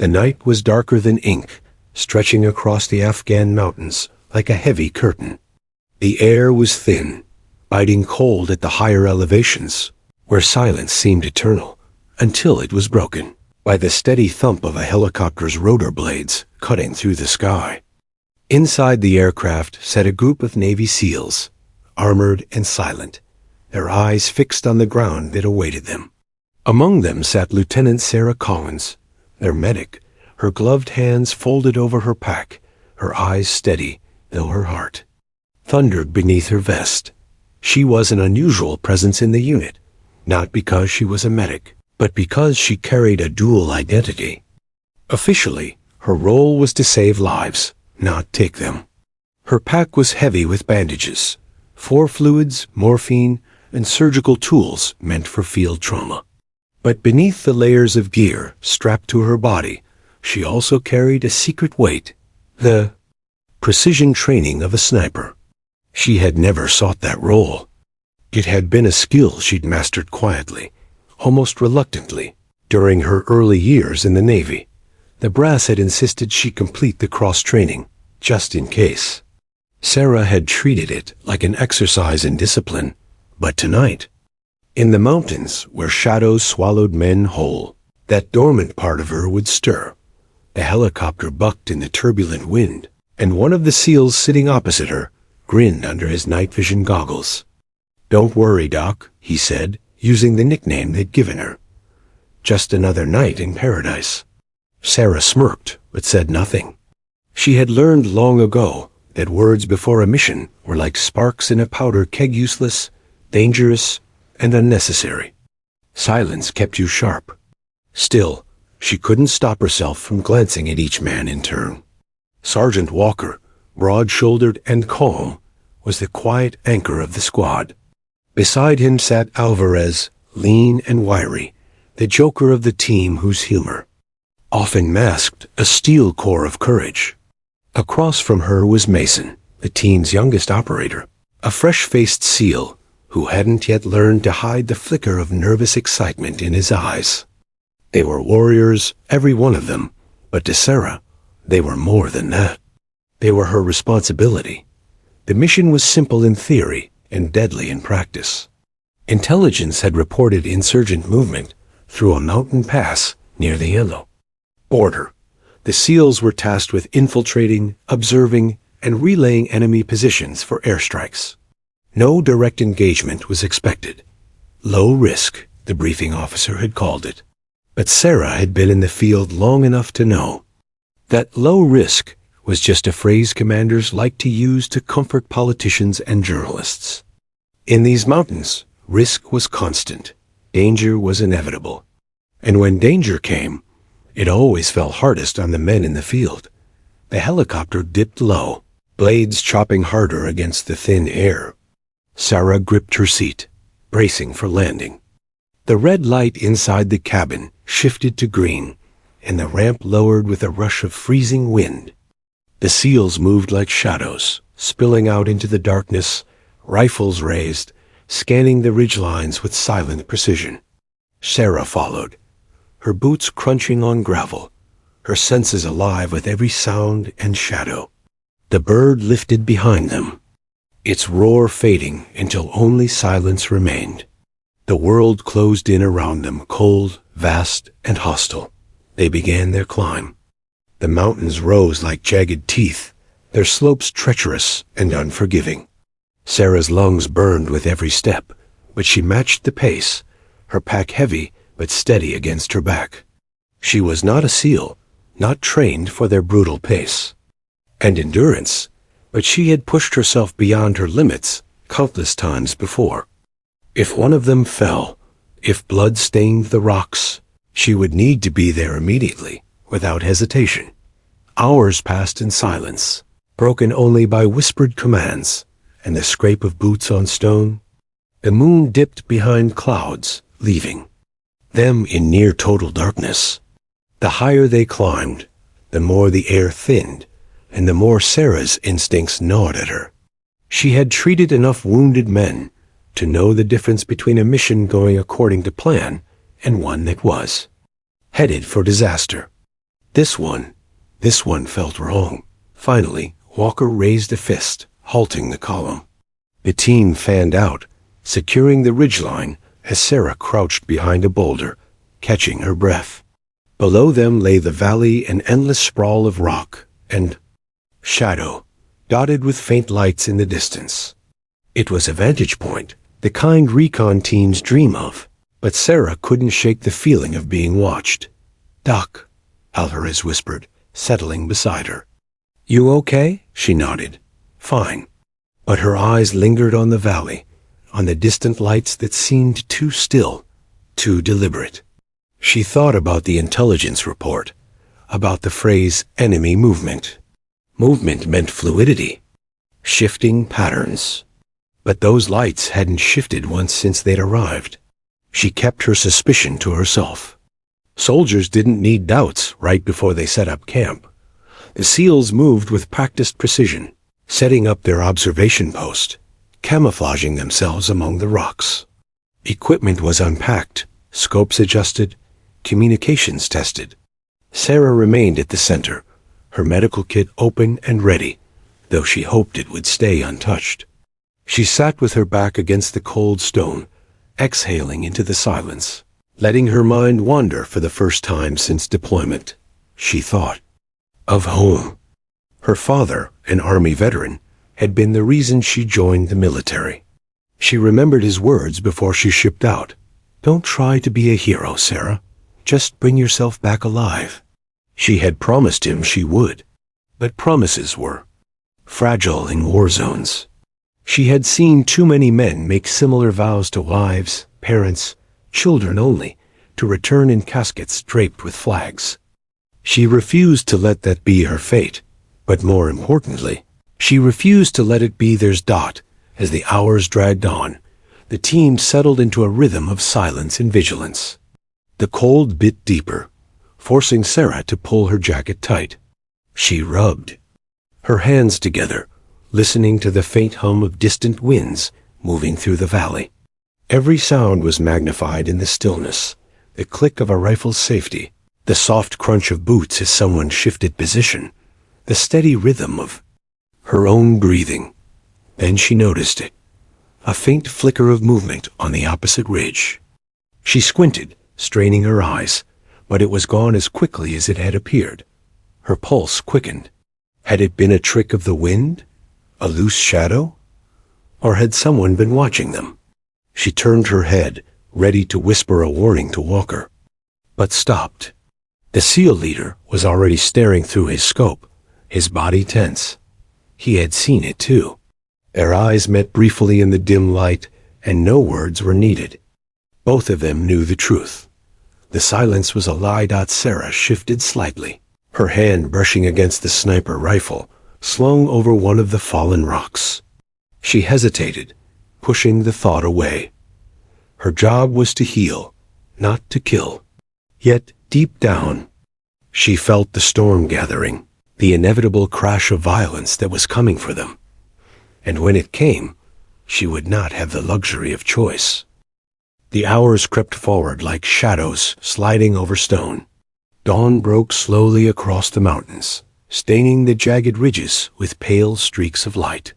The night was darker than ink, stretching across the Afghan mountains like a heavy curtain. The air was thin, biting cold at the higher elevations, where silence seemed eternal, until it was broken by the steady thump of a helicopter's rotor blades cutting through the sky. Inside the aircraft sat a group of Navy SEALs, armored and silent, their eyes fixed on the ground that awaited them. Among them sat Lieutenant Sarah Collins, their medic, her gloved hands folded over her pack, her eyes steady, though her heart thundered beneath her vest. She was an unusual presence in the unit, not because she was a medic, but because she carried a dual identity. Officially, her role was to save lives, not take them. Her pack was heavy with bandages, 4 fluids, morphine, and surgical tools meant for field trauma. But beneath the layers of gear strapped to her body, she also carried a secret weight, the precision training of a sniper. She had never sought that role. It had been a skill she'd mastered quietly, almost reluctantly, during her early years in the Navy. The brass had insisted she complete the cross-training, just in case. Sarah had treated it like an exercise in discipline, but tonight, in the mountains where shadows swallowed men whole, that dormant part of her would stir. The helicopter bucked in the turbulent wind, and one of the SEALs sitting opposite her grinned under his night vision goggles. "Don't worry, Doc," he said, using the nickname they'd given her. "Just another night in paradise." Sarah smirked, but said nothing. She had learned long ago that words before a mission were like sparks in a powder keg, useless, dangerous, and unnecessary. Silence kept you sharp. Still, she couldn't stop herself from glancing at each man in turn. Sergeant Walker, broad-shouldered and calm, was the quiet anchor of the squad. Beside him sat Alvarez, lean and wiry, the joker of the team whose humor often masked a steel core of courage. Across from her was Mason, the team's youngest operator, a fresh-faced SEAL who hadn't yet learned to hide the flicker of nervous excitement in his eyes. They were warriors, every one of them, but to Sarah, they were more than that. They were her responsibility. The mission was simple in theory and deadly in practice. Intelligence had reported insurgent movement through a mountain pass near the Yellow border. The SEALs were tasked with infiltrating, observing, and relaying enemy positions for airstrikes. No direct engagement was expected. Low risk, the briefing officer had called it. But Sarah had been in the field long enough to know that low risk was just a phrase commanders liked to use to comfort politicians and journalists. In these mountains, risk was constant. Danger was inevitable. And when danger came, it always fell hardest on the men in the field. The helicopter dipped low, blades chopping harder against the thin air. Sarah gripped her seat, bracing for landing. The red light inside the cabin shifted to green, and the ramp lowered with a rush of freezing wind. The SEALs moved like shadows, spilling out into the darkness, rifles raised, scanning the ridgelines with silent precision. Sarah followed, her boots crunching on gravel, her senses alive with every sound and shadow. The bird lifted behind them, its roar fading until only silence remained. The world closed in around them, cold, vast, and hostile. They began their climb. The mountains rose like jagged teeth, their slopes treacherous and unforgiving. Sarah's lungs burned with every step, but she matched the pace, her pack heavy but steady against her back. She was not a SEAL, not trained for their brutal pace and endurance, but she had pushed herself beyond her limits countless times before. If one of them fell, if blood stained the rocks, she would need to be there immediately, without hesitation. Hours passed in silence, broken only by whispered commands and the scrape of boots on stone. The moon dipped behind clouds, leaving them in near total darkness. The higher they climbed, the more the air thinned, and the more Sarah's instincts gnawed at her. She had treated enough wounded men to know the difference between a mission going according to plan and one that was headed for disaster. This one felt wrong. Finally, Walker raised a fist, halting the column. The team fanned out, securing the ridgeline as Sarah crouched behind a boulder, catching her breath. Below them lay the valley, an endless sprawl of rock and shadow, dotted with faint lights in the distance. It was a vantage point, the kind recon teams dream of, but Sarah couldn't shake the feeling of being watched. "Doc," Alvarez whispered, settling beside her. "You okay?" She nodded. "Fine." But her eyes lingered on the valley, on the distant lights that seemed too still, too deliberate. She thought about the intelligence report, about the phrase enemy movement. Movement meant fluidity, shifting patterns. But those lights hadn't shifted once since they'd arrived. She kept her suspicion to herself. Soldiers didn't need doubts right before they set up camp. The SEALs moved with practiced precision, setting up their observation post, camouflaging themselves among the rocks. Equipment was unpacked, scopes adjusted, communications tested. Sarah remained at the center, her medical kit open and ready, though she hoped it would stay untouched. She sat with her back against the cold stone, exhaling into the silence, letting her mind wander for the first time since deployment. She thought of home. Her father, an Army veteran, had been the reason she joined the military. She remembered his words before she shipped out. "Don't try to be a hero, Sarah. Just bring yourself back alive." She had promised him she would, but promises were fragile in war zones. She had seen too many men make similar vows to wives, parents, children only, to return in caskets draped with flags. She refused to let that be her fate, but more importantly, she refused to let it be theirs. As the hours dragged on, the team settled into a rhythm of silence and vigilance. The cold bit deeper, forcing Sarah to pull her jacket tight. She rubbed her hands together, listening to the faint hum of distant winds moving through the valley. Every sound was magnified in the stillness, the click of a rifle's safety, the soft crunch of boots as someone shifted position, the steady rhythm of her own breathing. Then she noticed it, a faint flicker of movement on the opposite ridge. She squinted, straining her eyes, but it was gone as quickly as it had appeared. Her pulse quickened. Had it been a trick of the wind? A loose shadow? Or had someone been watching them? She turned her head, ready to whisper a warning to Walker, but stopped. The SEAL leader was already staring through his scope, his body tense. He had seen it too. Their eyes met briefly in the dim light, and no words were needed. Both of them knew the truth. The silence was a lie. Sarah shifted slightly, her hand brushing against the sniper rifle, slung over one of the fallen rocks. She hesitated, pushing the thought away. Her job was to heal, not to kill. Yet, deep down, she felt the storm gathering, the inevitable crash of violence that was coming for them. And when it came, she would not have the luxury of choice. The hours crept forward like shadows sliding over stone. Dawn broke slowly across the mountains, staining the jagged ridges with pale streaks of light.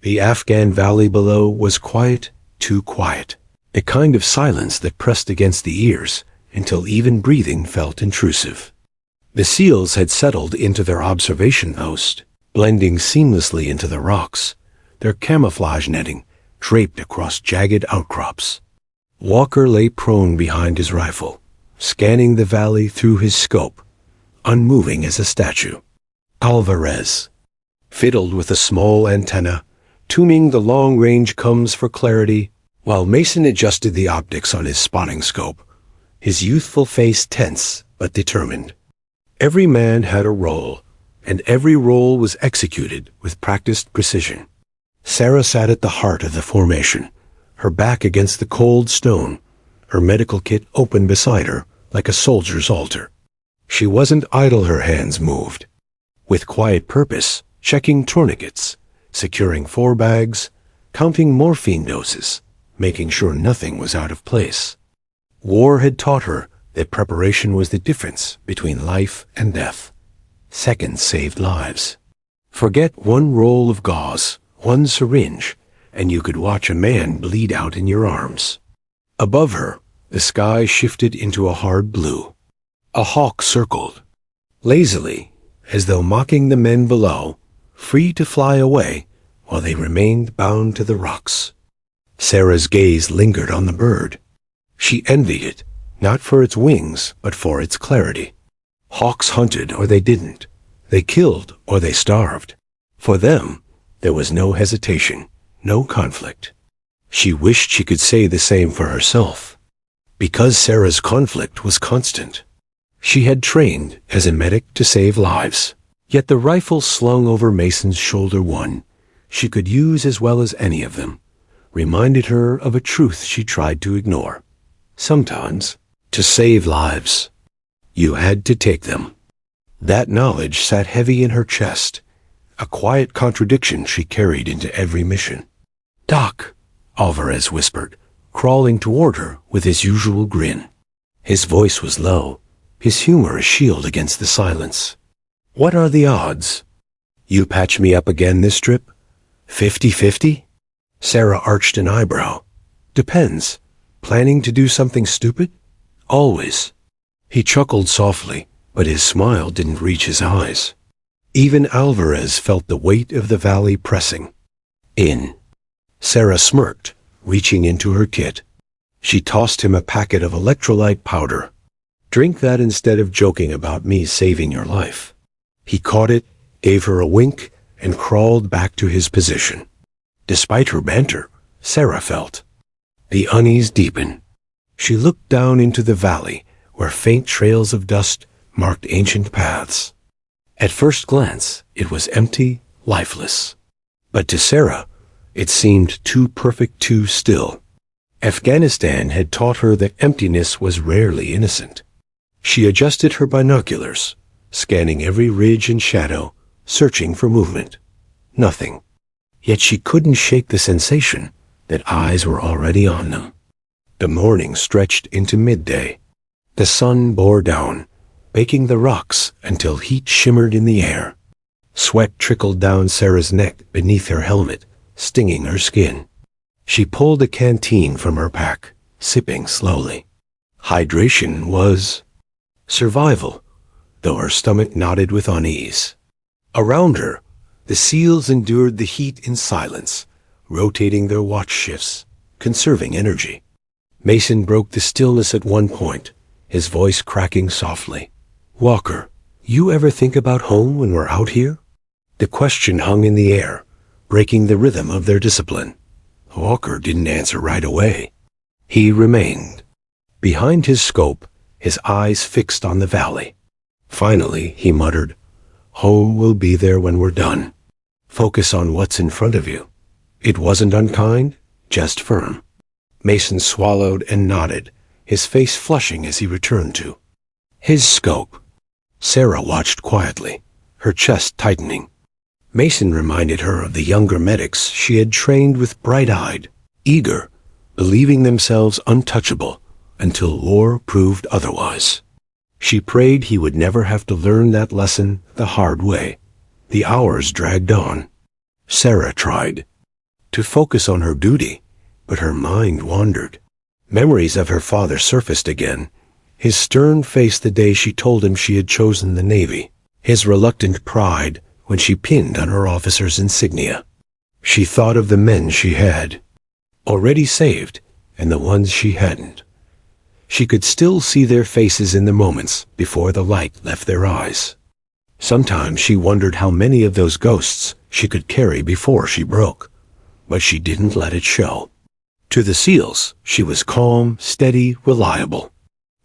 The Afghan valley below was quiet, too quiet, a kind of silence that pressed against the ears until even breathing felt intrusive. The SEALs had settled into their observation post, blending seamlessly into the rocks, their camouflage netting draped across jagged outcrops. Walker lay prone behind his rifle, scanning the valley through his scope, unmoving as a statue. Alvarez fiddled with a small antenna, tuning the long-range coms for clarity, while Mason adjusted the optics on his spotting scope, his youthful face tense but determined. Every man had a role, and every role was executed with practiced precision. Sarah sat at the heart of the formation, her back against the cold stone, her medical kit open beside her like a soldier's altar. She wasn't idle. Her hands moved, with quiet purpose, checking tourniquets, securing 4 bags, counting morphine doses, making sure nothing was out of place. War had taught her that preparation was the difference between life and death. Seconds saved lives. Forget one roll of gauze, one syringe, and you could watch a man bleed out in your arms. Above her, the sky shifted into a hard blue. A hawk circled, lazily, as though mocking the men below, free to fly away while they remained bound to the rocks. Sarah's gaze lingered on the bird. She envied it, not for its wings, but for its clarity. Hawks hunted or they didn't. They killed or they starved. For them, there was no hesitation, no conflict. She wished she could say the same for herself. Because Sarah's conflict was constant. She had trained as a medic to save lives. Yet the rifle slung over Mason's shoulder one, she could use as well as any of them, reminded her of a truth she tried to ignore. Sometimes, to save lives, you had to take them. That knowledge sat heavy in her chest, a quiet contradiction she carried into every mission. "Doc," Alvarez whispered, crawling toward her with his usual grin. His voice was low, his humor a shield against the silence. "What are the odds? You patch me up again this trip? 50-50? Sarah arched an eyebrow. "Depends. Planning to do something stupid?" "Always." He chuckled softly, but his smile didn't reach his eyes. Even Alvarez felt the weight of the valley pressing. "In." Sarah smirked, reaching into her kit. She tossed him a packet of electrolyte powder. "Drink that instead of joking about me saving your life." He caught it, gave her a wink, and crawled back to his position. Despite her banter, Sarah felt the unease deepen. She looked down into the valley, where faint trails of dust marked ancient paths. At first glance, it was empty, lifeless. But to Sarah, it seemed too perfect, too still. Afghanistan had taught her that emptiness was rarely innocent. She adjusted her binoculars, scanning every ridge and shadow, searching for movement. Nothing. Yet she couldn't shake the sensation that eyes were already on them. The morning stretched into midday. The sun bore down, baking the rocks until heat shimmered in the air. Sweat trickled down Sarah's neck beneath her helmet, stinging her skin. She pulled a canteen from her pack, sipping slowly. Hydration was survival, though her stomach nodded with unease. Around her, the SEALs endured the heat in silence, rotating their watch shifts, conserving energy. Mason broke the stillness at one point, his voice cracking softly. "Walker, you ever think about home when we're out here?" The question hung in the air, breaking the rhythm of their discipline. Walker didn't answer right away. He remained. Behind his scope, his eyes fixed on the valley. Finally, he muttered, "Home will be there when we're done. Focus on what's in front of you." It wasn't unkind, just firm. Mason swallowed and nodded, his face flushing as he returned to his scope. Sarah watched quietly, her chest tightening. Mason reminded her of the younger medics she had trained with bright-eyed, eager, believing themselves untouchable until war proved otherwise. She prayed he would never have to learn that lesson the hard way. The hours dragged on. Sarah tried to focus on her duty, but her mind wandered. Memories of her father surfaced again, his stern face the day she told him she had chosen the Navy, his reluctant pride when she pinned on her officer's insignia. She thought of the men she had already saved and the ones she hadn't. She could still see their faces in the moments before the light left their eyes. Sometimes she wondered how many of those ghosts she could carry before she broke, but she didn't let it show. To the SEALs, she was calm, steady, reliable.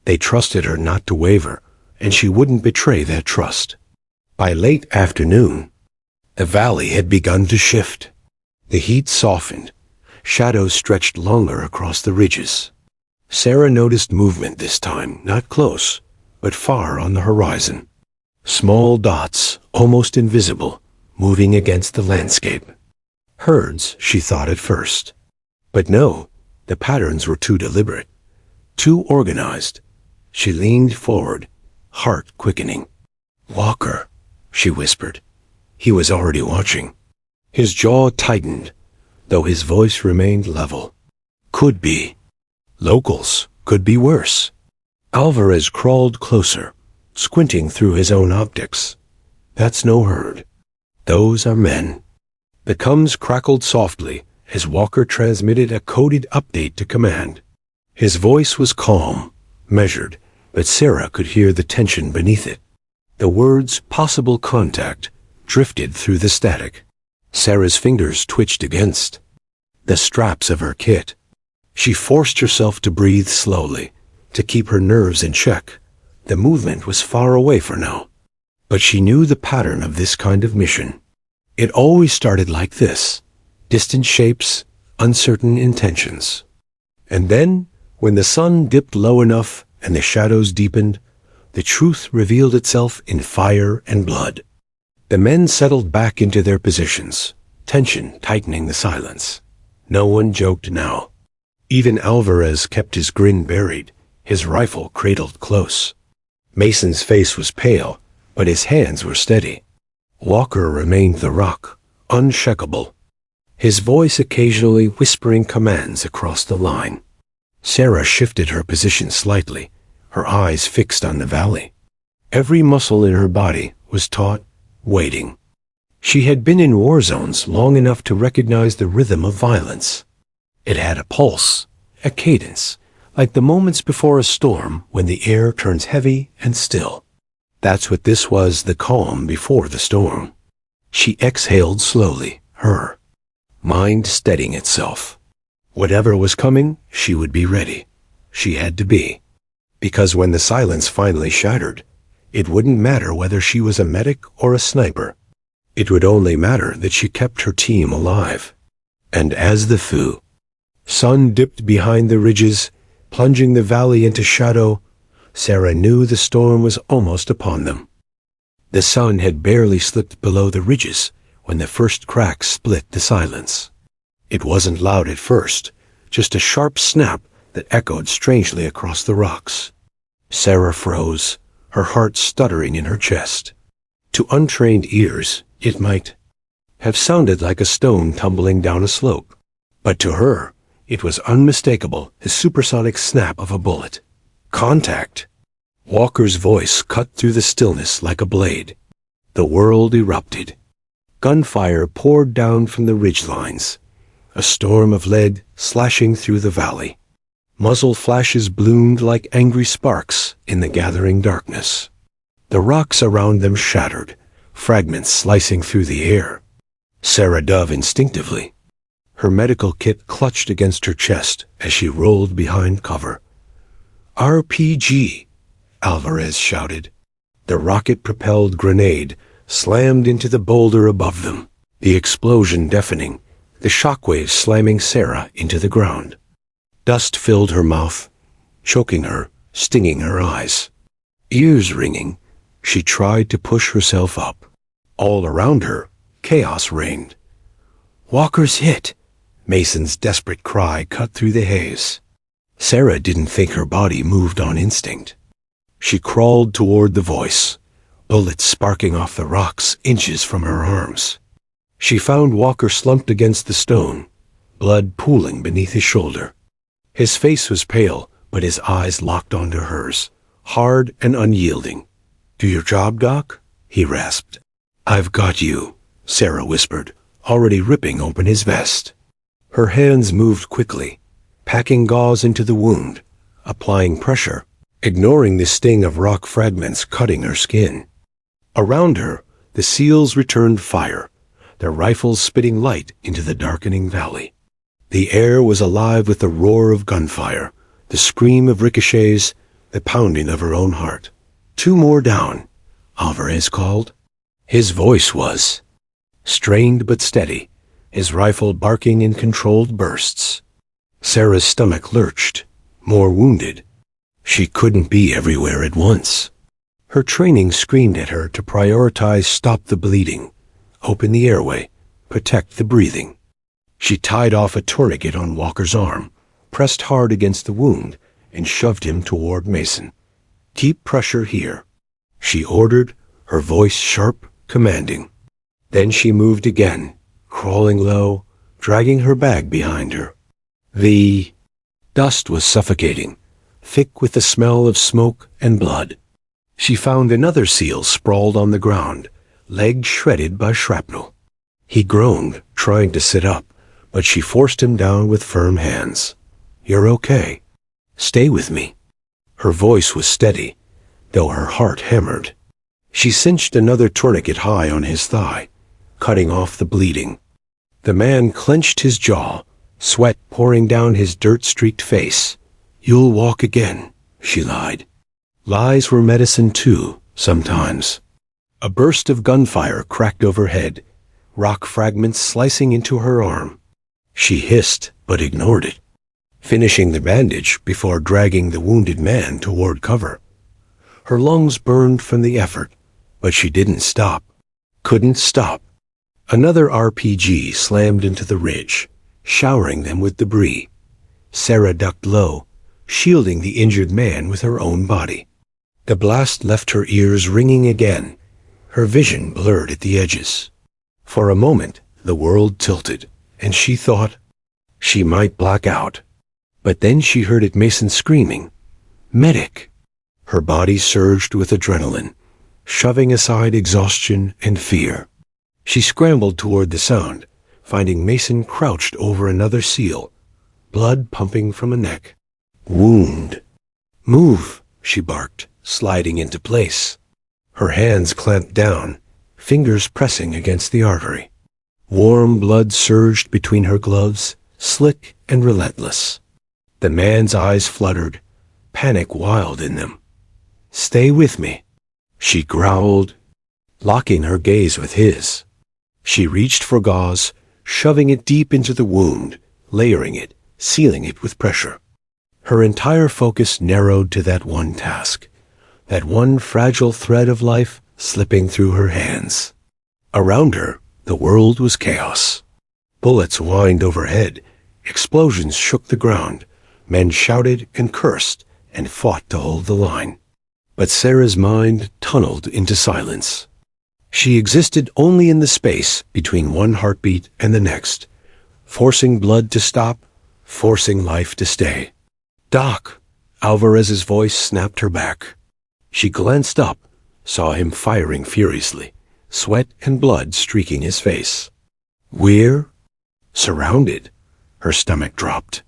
They trusted her not to waver, and she wouldn't betray that trust. By late afternoon, the valley had begun to shift. The heat softened. Shadows stretched longer across the ridges. Sarah noticed movement this time, not close, but far on the horizon. Small dots, almost invisible, moving against the landscape. Herds, she thought at first. But no, the patterns were too deliberate, too organized. She leaned forward, heart quickening. "Walker," she whispered. He was already watching. His jaw tightened, though his voice remained level. "Could be. Locals. Could be worse." Alvarez crawled closer, squinting through his own optics. "That's no herd. Those are men." The comms crackled softly as Walker transmitted a coded update to command. His voice was calm, measured, but Sarah could hear the tension beneath it. The words "possible contact" drifted through the static. Sarah's fingers twitched against the straps of her kit. She forced herself to breathe slowly, to keep her nerves in check. The movement was far away for now. But she knew the pattern of this kind of mission. It always started like this: distant shapes, uncertain intentions. And then, when the sun dipped low enough and the shadows deepened, the truth revealed itself in fire and blood. The men settled back into their positions, tension tightening the silence. No one joked now. Even Alvarez kept his grin buried, his rifle cradled close. Mason's face was pale, but his hands were steady. Walker remained the rock, unshakable, his voice occasionally whispering commands across the line. Sarah shifted her position slightly, her eyes fixed on the valley. Every muscle in her body was taut, waiting. She had been in war zones long enough to recognize the rhythm of violence. It had a pulse, a cadence, like the moments before a storm when the air turns heavy and still. That's what this was, the calm before the storm. She exhaled slowly, her mind steadying itself. Whatever was coming, she would be ready. She had to be. Because when the silence finally shattered, it wouldn't matter whether she was a medic or a sniper. It would only matter that she kept her team alive. And as the sun dipped behind the ridges, plunging the valley into shadow, Sarah knew the storm was almost upon them. The sun had barely slipped below the ridges when the first crack split the silence. It wasn't loud at first, just a sharp snap that echoed strangely across the rocks. Sarah froze, her heart stuttering in her chest. To untrained ears, it might have sounded like a stone tumbling down a slope. But to her, it was unmistakable, the supersonic snap of a bullet. Contact! Walker's voice cut through the stillness like a blade. The world erupted. Gunfire poured down from the ridgelines, a storm of lead slashing through the valley. Muzzle flashes bloomed like angry sparks in the gathering darkness. The rocks around them shattered, fragments slicing through the air. Sarah dove instinctively. Her medical kit clutched against her chest as she rolled behind cover. "RPG!" Alvarez shouted. The rocket-propelled grenade slammed into the boulder above them, the explosion deafening, the shockwaves slamming Sarah into the ground. Dust filled her mouth, choking her, stinging her eyes. Ears ringing, she tried to push herself up. All around her, chaos reigned. "Walker's hit!" Mason's desperate cry cut through the haze. Sarah didn't think her body moved on instinct. She crawled toward the voice, bullets sparking off the rocks inches from her arms. She found Walker slumped against the stone, blood pooling beneath his shoulder. His face was pale, but his eyes locked onto hers, hard and unyielding. "Do your job, Doc?" he rasped. "I've got you," Sarah whispered, already ripping open his vest. Her hands moved quickly, packing gauze into the wound, applying pressure, ignoring the sting of rock fragments cutting her skin. Around her, the SEALs returned fire, their rifles spitting light into the darkening valley. The air was alive with the roar of gunfire, the scream of ricochets, the pounding of her own heart. "Two more down," Alvarez called. His voice was strained but steady, his rifle barking in controlled bursts. Sarah's stomach lurched, more wounded. She couldn't be everywhere at once. Her training screamed at her to prioritize stop the bleeding, open the airway, protect the breathing. She tied off a tourniquet on Walker's arm, pressed hard against the wound, and shoved him toward Mason. Keep pressure here, she ordered, her voice sharp, commanding. Then she moved again, crawling low, dragging her bag behind her. The dust was suffocating, thick with the smell of smoke and blood. She found another seal sprawled on the ground, legs shredded by shrapnel. He groaned, trying to sit up, but she forced him down with firm hands. You're okay. Stay with me. Her voice was steady, though her heart hammered. She cinched another tourniquet high on his thigh, cutting off the bleeding. The man clenched his jaw, sweat pouring down his dirt-streaked face. You'll walk again, she lied. Lies were medicine too, sometimes. A burst of gunfire cracked overhead, rock fragments slicing into her arm. She hissed, but ignored it, finishing the bandage before dragging the wounded man toward cover. Her lungs burned from the effort, but she didn't stop. Couldn't stop. Another RPG slammed into the ridge, showering them with debris. Sarah ducked low, shielding the injured man with her own body. The blast left her ears ringing again, her vision blurred at the edges. For a moment, the world tilted, and she thought she might black out. But then she heard it Mason screaming, "Medic!" Her body surged with adrenaline, shoving aside exhaustion and fear. She scrambled toward the sound, finding Mason crouched over another seal, blood pumping from a neck. Wound. Move, she barked, sliding into place. Her hands clamped down, fingers pressing against the artery. Warm blood surged between her gloves, slick and relentless. The man's eyes fluttered, panic wild in them. Stay with me, she growled, locking her gaze with his. She reached for gauze, shoving it deep into the wound, layering it, sealing it with pressure. Her entire focus narrowed to that one task, that one fragile thread of life slipping through her hands. Around her, the world was chaos. Bullets whined overhead, explosions shook the ground, men shouted and cursed and fought to hold the line. But Sarah's mind tunneled into silence. She existed only in the space between one heartbeat and the next, forcing blood to stop, forcing life to stay. Doc! Alvarez's voice snapped her back. She glanced up, saw him firing furiously, sweat and blood streaking his face. We're surrounded. Her stomach dropped.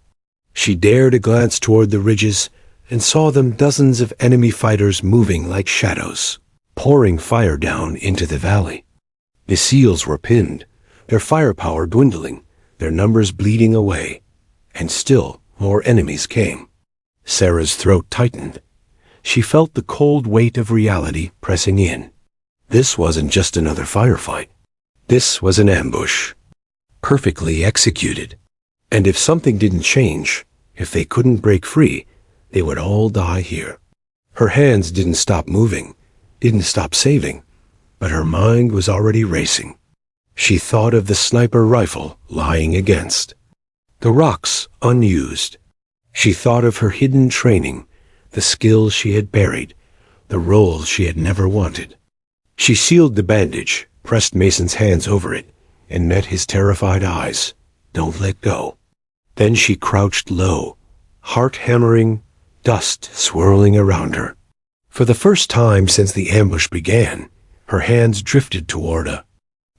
She dared a glance toward the ridges and saw them dozens of enemy fighters moving like shadows, pouring fire down into the valley. The seals were pinned, their firepower dwindling, their numbers bleeding away, and still more enemies came. Sarah's throat tightened. She felt the cold weight of reality pressing in. This wasn't just another firefight. This was an ambush, perfectly executed. And if something didn't change, if they couldn't break free, they would all die here. Her hands didn't stop moving, didn't stop saving, but her mind was already racing. She thought of the sniper rifle lying against, the rocks unused. She thought of her hidden training, the skills she had buried, the roles she had never wanted. She sealed the bandage, pressed Mason's hands over it, and met his terrified eyes. Don't let go. Then she crouched low, heart hammering, dust swirling around her. For the first time since the ambush began, her hands drifted toward a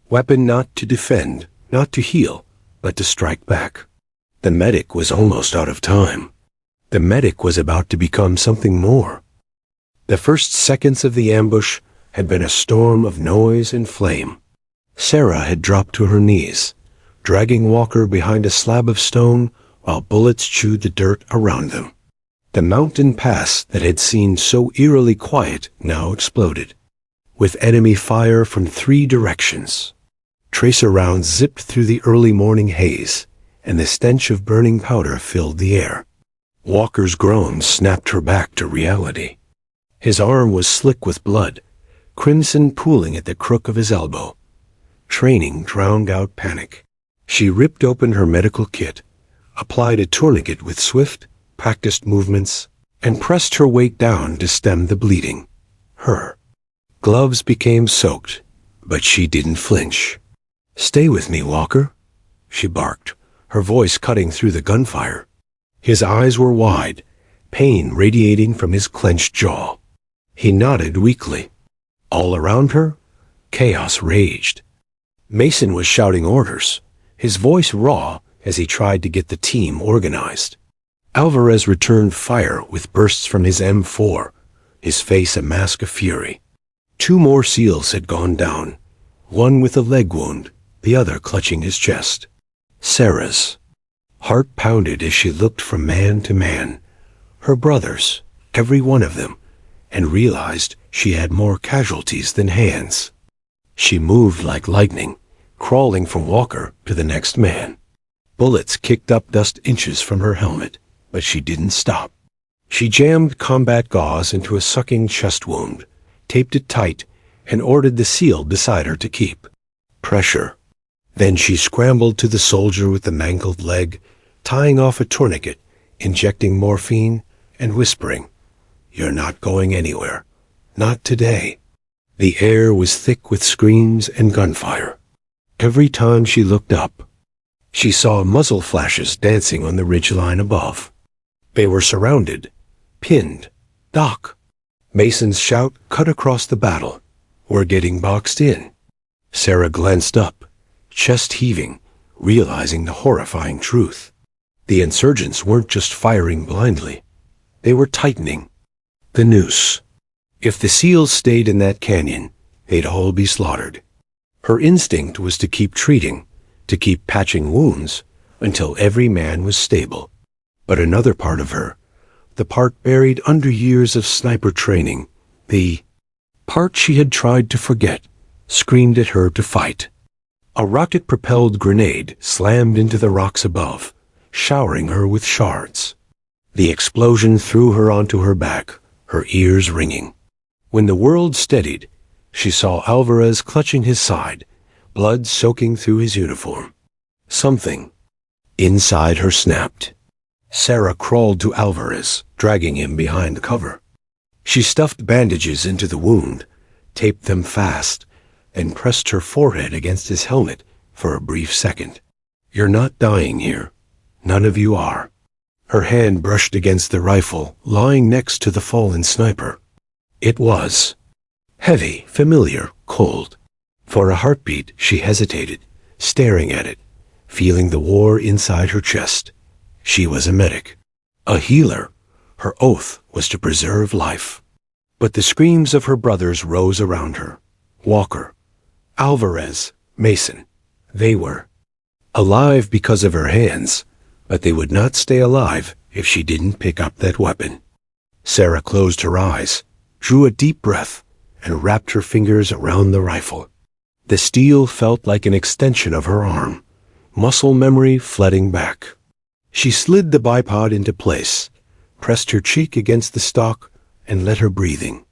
weapon not to defend, not to heal, but to strike back. The medic was almost out of time. The medic was about to become something more. The first seconds of the ambush had been a storm of noise and flame. Sarah had dropped to her knees, dragging Walker behind a slab of stone while bullets chewed the dirt around them. The mountain pass that had seemed so eerily quiet now exploded, with enemy fire from 3 directions. Tracer rounds zipped through the early morning haze, and the stench of burning powder filled the air. Walker's groans snapped her back to reality. His arm was slick with blood, crimson pooling at the crook of his elbow. Training drowned out panic. She ripped open her medical kit, applied a tourniquet with swift, practiced movements, and pressed her weight down to stem the bleeding. Her gloves became soaked, but she didn't flinch. "Stay with me, Walker," she barked, her voice cutting through the gunfire. His eyes were wide, pain radiating from his clenched jaw. He nodded weakly. All around her, chaos raged. Mason was shouting orders, his voice raw as he tried to get the team organized. Alvarez returned fire with bursts from his M4, his face a mask of fury. 2 more SEALs had gone down, one with a leg wound, the other clutching his chest. Sarah's heart pounded as she looked from man to man, her brothers, every one of them, and realized she had more casualties than hands. She moved like lightning, crawling from Walker to the next man. Bullets kicked up dust inches from her helmet, but she didn't stop. She jammed combat gauze into a sucking chest wound, taped it tight, and ordered the SEAL beside her to keep pressure. Then she scrambled to the soldier with the mangled leg, tying off a tourniquet, injecting morphine, and whispering, "You're not going anywhere. Not today." The air was thick with screams and gunfire. Every time she looked up, she saw muzzle flashes dancing on the ridgeline above. They were surrounded, pinned. "Doc!" Mason's shout cut across the battle. "We're getting boxed in." Sarah glanced up, chest heaving, realizing the horrifying truth. The insurgents weren't just firing blindly. They were tightening the noose. If the SEALs stayed in that canyon, they'd all be slaughtered. Her instinct was to keep treating, to keep patching wounds, until every man was stable. But another part of her, the part buried under years of sniper training, the part she had tried to forget, screamed at her to fight. A rocket-propelled grenade slammed into the rocks above, showering her with shards. The explosion threw her onto her back, her ears ringing. When the world steadied, she saw Alvarez clutching his side, blood soaking through his uniform. Something inside her snapped. Sarah crawled to Alvarez, dragging him behind cover. She stuffed bandages into the wound, taped them fast, and pressed her forehead against his helmet for a brief second. "You're not dying here. None of you are." Her hand brushed against the rifle lying next to the fallen sniper. It was heavy, familiar, cold. For a heartbeat, she hesitated, staring at it, feeling the war inside her chest. She was a medic, a healer. Her oath was to preserve life. But the screams of her brothers rose around her. Walker, Alvarez, Mason. They were alive because of her hands, but they would not stay alive if she didn't pick up that weapon. Sarah closed her eyes, drew a deep breath, and wrapped her fingers around the rifle. The steel felt like an extension of her arm, muscle memory flooding back. She slid the bipod into place, pressed her cheek against the stock, and let her breathing.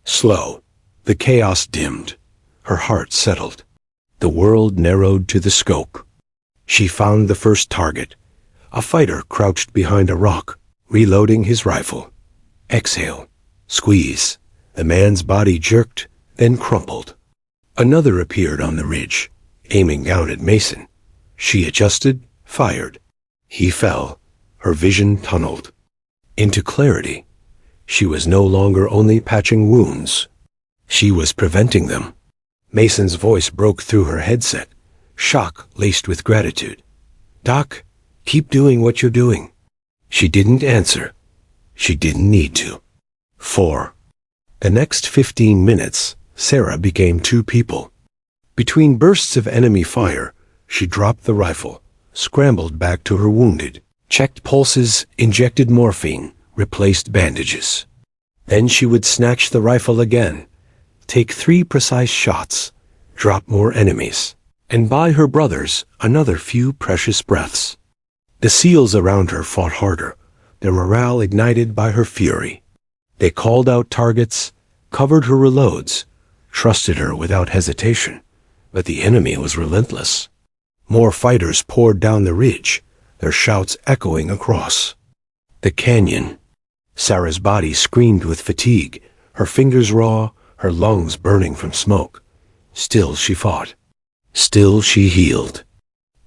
Slow, the chaos dimmed. Her heart settled. The world narrowed to the scope. She found the first target, a fighter crouched behind a rock, reloading his rifle. Exhale, squeeze. The man's body jerked, then crumpled. Another appeared on the ridge, aiming down at Mason. She adjusted, fired. He fell, her vision tunneled into clarity. She was no longer only patching wounds. She was preventing them. Mason's voice broke through her headset, shock laced with gratitude. "Doc, keep doing what you're doing." She didn't answer. She didn't need to. 4. The next 15 minutes, Sarah became 2 people. Between bursts of enemy fire, she dropped the rifle, scrambled back to her wounded, checked pulses, injected morphine, replaced bandages. Then she would snatch the rifle again, take 3 precise shots, drop more enemies, and buy her brothers another few precious breaths. The SEALs around her fought harder, their morale ignited by her fury. They called out targets, covered her reloads, trusted her without hesitation, but the enemy was relentless. More fighters poured down the ridge, their shouts echoing across the canyon. Sarah's body screamed with fatigue, her fingers raw, her lungs burning from smoke. Still she fought. Still she healed.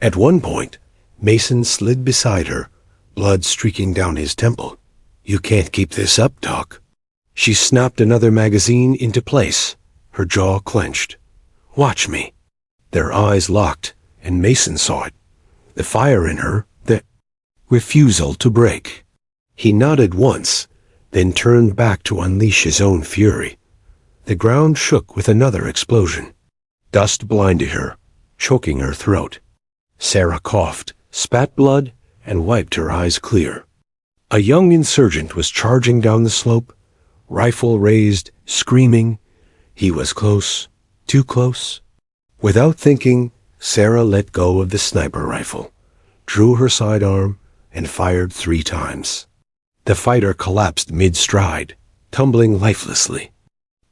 At one point, Mason slid beside her, blood streaking down his temple. "You can't keep this up, Doc." She snapped another magazine into place, her jaw clenched. "Watch me." Their eyes locked, and Mason saw it. The fire in her, the refusal to break. He nodded once, then turned back to unleash his own fury. The ground shook with another explosion. Dust blinded her, choking her throat. Sarah coughed, spat blood, and wiped her eyes clear. A young insurgent was charging down the slope, rifle raised, screaming. He was close, too close. Without thinking, Sarah let go of the sniper rifle, drew her sidearm, and fired 3 times. The fighter collapsed mid-stride, tumbling lifelessly.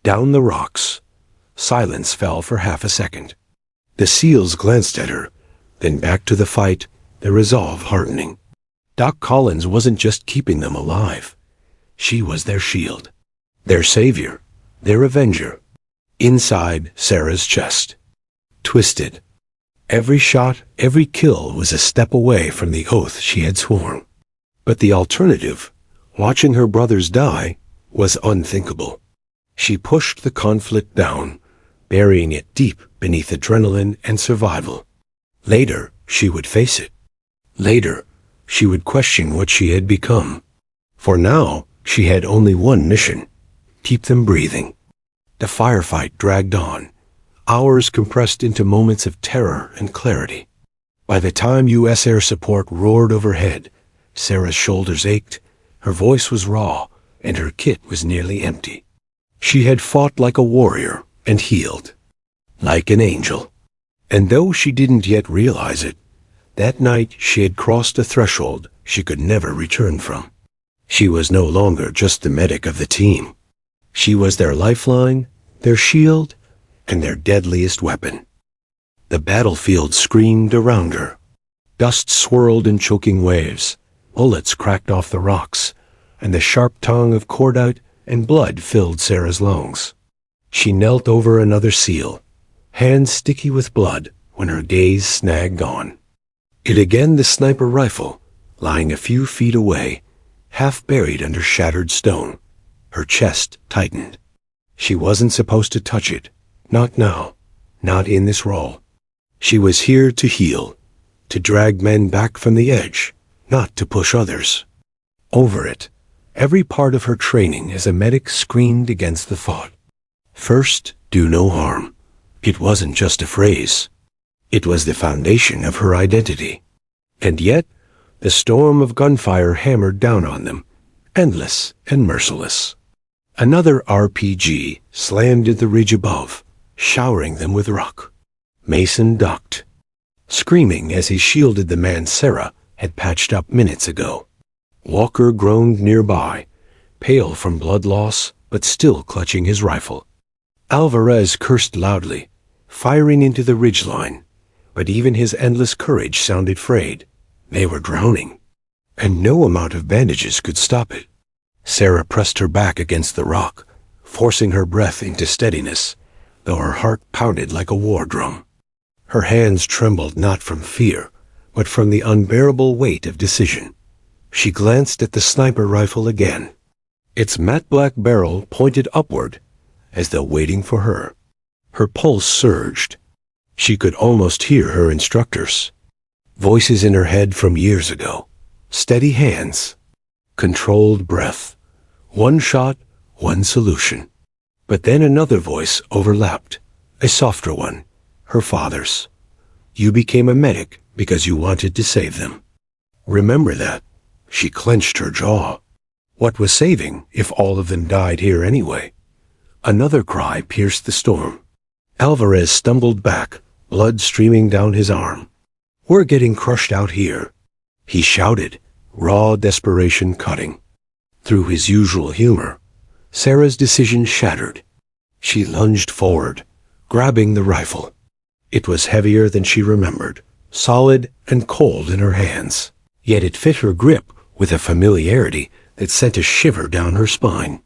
Down the rocks, silence fell for half a second. The SEALs glanced at her, then back to the fight, their resolve hardening. Doc Collins wasn't just keeping them alive. She was their shield, their savior, their avenger. Inside Sarah's chest, twisted. Every shot, every kill was a step away from the oath she had sworn. But the alternative, watching her brothers die, was unthinkable. She pushed the conflict down, burying it deep beneath adrenaline and survival. Later, she would face it. Later, she would question what she had become. For now, she had only one mission: keep them breathing. The firefight dragged on, hours compressed into moments of terror and clarity. By the time U.S. air support roared overhead, Sarah's shoulders ached, her voice was raw, and her kit was nearly empty. She had fought like a warrior and healed, like an angel. And though she didn't yet realize it, that night she had crossed a threshold she could never return from. She was no longer just the medic of the team. She was their lifeline, their shield, and their deadliest weapon. The battlefield screamed around her. Dust swirled in choking waves, bullets cracked off the rocks, and the sharp tongue of cordite and blood filled Sarah's lungs. She knelt over another SEAL, hands sticky with blood when her gaze snagged on. It again the sniper rifle, lying a few feet away, half buried under shattered stone. Her chest tightened. She wasn't supposed to touch it. Not now. Not in this role. She was here to heal, to drag men back from the edge, not to push others. Over it, every part of her training as a medic screamed against the thought. First, do no harm. It wasn't just a phrase. It was the foundation of her identity. And yet, the storm of gunfire hammered down on them, endless and merciless. Another RPG slammed at the ridge above, showering them with rock. Mason ducked, screaming as he shielded the man Sarah had patched up minutes ago. Walker groaned nearby, pale from blood loss, but still clutching his rifle. Alvarez cursed loudly, firing into the ridgeline, but even his endless courage sounded frayed. They were drowning, and no amount of bandages could stop it. Sarah pressed her back against the rock, forcing her breath into steadiness, though her heart pounded like a war drum. Her hands trembled not from fear, but from the unbearable weight of decision. She glanced at the sniper rifle again. Its matte black barrel pointed upward, as though waiting for her. Her pulse surged. She could almost hear her instructors. Voices in her head from years ago. Steady hands. Controlled breath. One shot, one solution. But then another voice overlapped. A softer one. Her father's. You became a medic because you wanted to save them. Remember that. She clenched her jaw. What was saving if all of them died here anyway? Another cry pierced the storm. Alvarez stumbled back, blood streaming down his arm. We're getting crushed out here, he shouted, raw desperation cutting. Through his usual humor, Sarah's decision shattered. She lunged forward, grabbing the rifle. It was heavier than she remembered, solid and cold in her hands, yet it fit her grip with a familiarity that sent a shiver down her spine.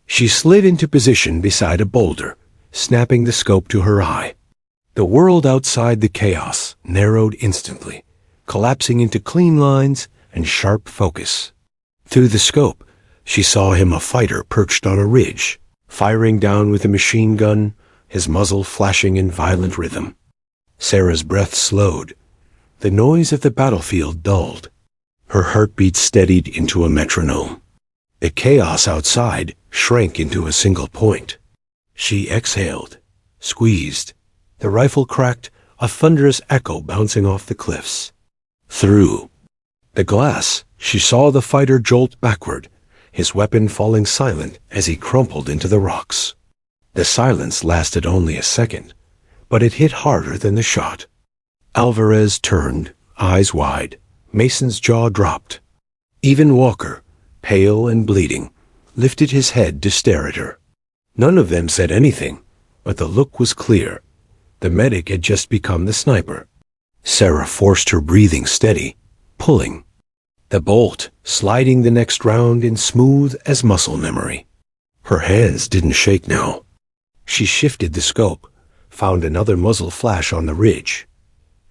She slid into position beside a boulder, snapping the scope to her eye. The world outside the chaos narrowed instantly, collapsing into clean lines and sharp focus. Through the scope, she saw him a fighter perched on a ridge, firing down with a machine gun, his muzzle flashing in violent rhythm. Sarah's breath slowed. The noise of the battlefield dulled. Her heartbeat steadied into a metronome. The chaos outside shrank into a single point. She exhaled, squeezed. The rifle cracked, a thunderous echo bouncing off the cliffs. Through the glass, she saw the fighter jolt backward, his weapon falling silent as he crumpled into the rocks. The silence lasted only a second, but it hit harder than the shot. Alvarez turned, eyes wide. Mason's jaw dropped. Even Walker, pale and bleeding, lifted his head to stare at her. None of them said anything, but the look was clear. The medic had just become the sniper. Sarah forced her breathing steady, pulling. The bolt sliding the next round in smooth as muscle memory. Her hands didn't shake now. She shifted the scope, found another muzzle flash on the ridge.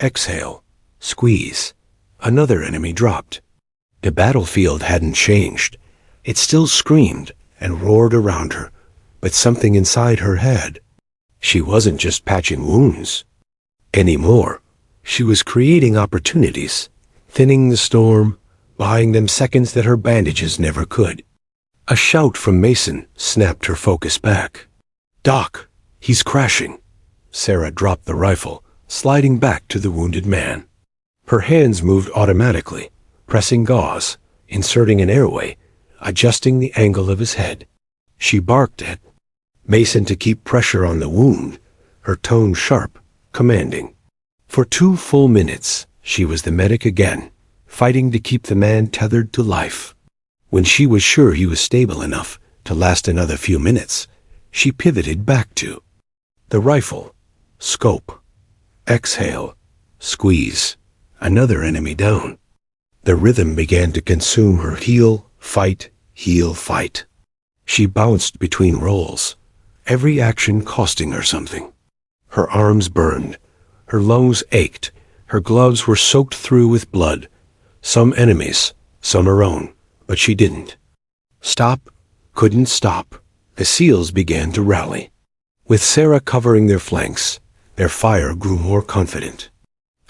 Exhale, squeeze. Another enemy dropped. The battlefield hadn't changed. It still screamed and roared around her, but something inside her had. She wasn't just patching wounds anymore. She was creating opportunities, thinning the storm, buying them seconds that her bandages never could. A shout from Mason snapped her focus back. "Doc, he's crashing." Sarah dropped the rifle, sliding back to the wounded man. Her hands moved automatically, pressing gauze, inserting an airway, adjusting the angle of his head. She barked at Mason to keep pressure on the wound, her tone sharp, commanding. For 2 full minutes, she was the medic again, fighting to keep the man tethered to life. When she was sure he was stable enough to last another few minutes, she pivoted back to the rifle, scope, exhale, squeeze. Another enemy down. The rhythm began to consume her heal, fight, heal, fight. She bounced between rolls, every action costing her something. Her arms burned, her lungs ached, her gloves were soaked through with blood. Some enemies, some her own, but she didn't. Stop, couldn't stop. The SEALs began to rally. With Sarah covering their flanks, their fire grew more confident.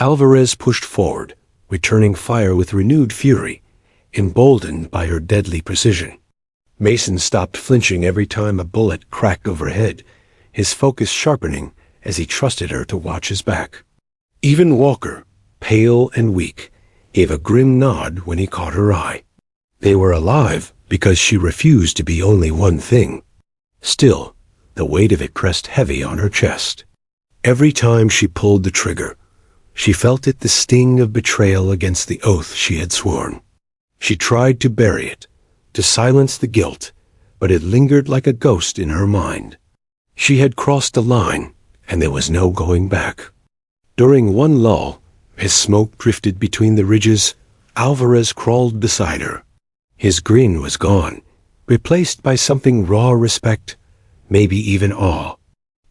Alvarez pushed forward, returning fire with renewed fury, emboldened by her deadly precision. Mason stopped flinching every time a bullet cracked overhead, his focus sharpening as he trusted her to watch his back. Even Walker, pale and weak, gave a grim nod when he caught her eye. They were alive because she refused to be only one thing. Still, the weight of it pressed heavy on her chest. Every time she pulled the trigger, she felt it the sting of betrayal against the oath she had sworn. She tried to bury it, to silence the guilt, but it lingered like a ghost in her mind. She had crossed the line, and there was no going back. During one lull, as smoke drifted between the ridges, Alvarez crawled beside her. His grin was gone, replaced by something raw respect, maybe even awe.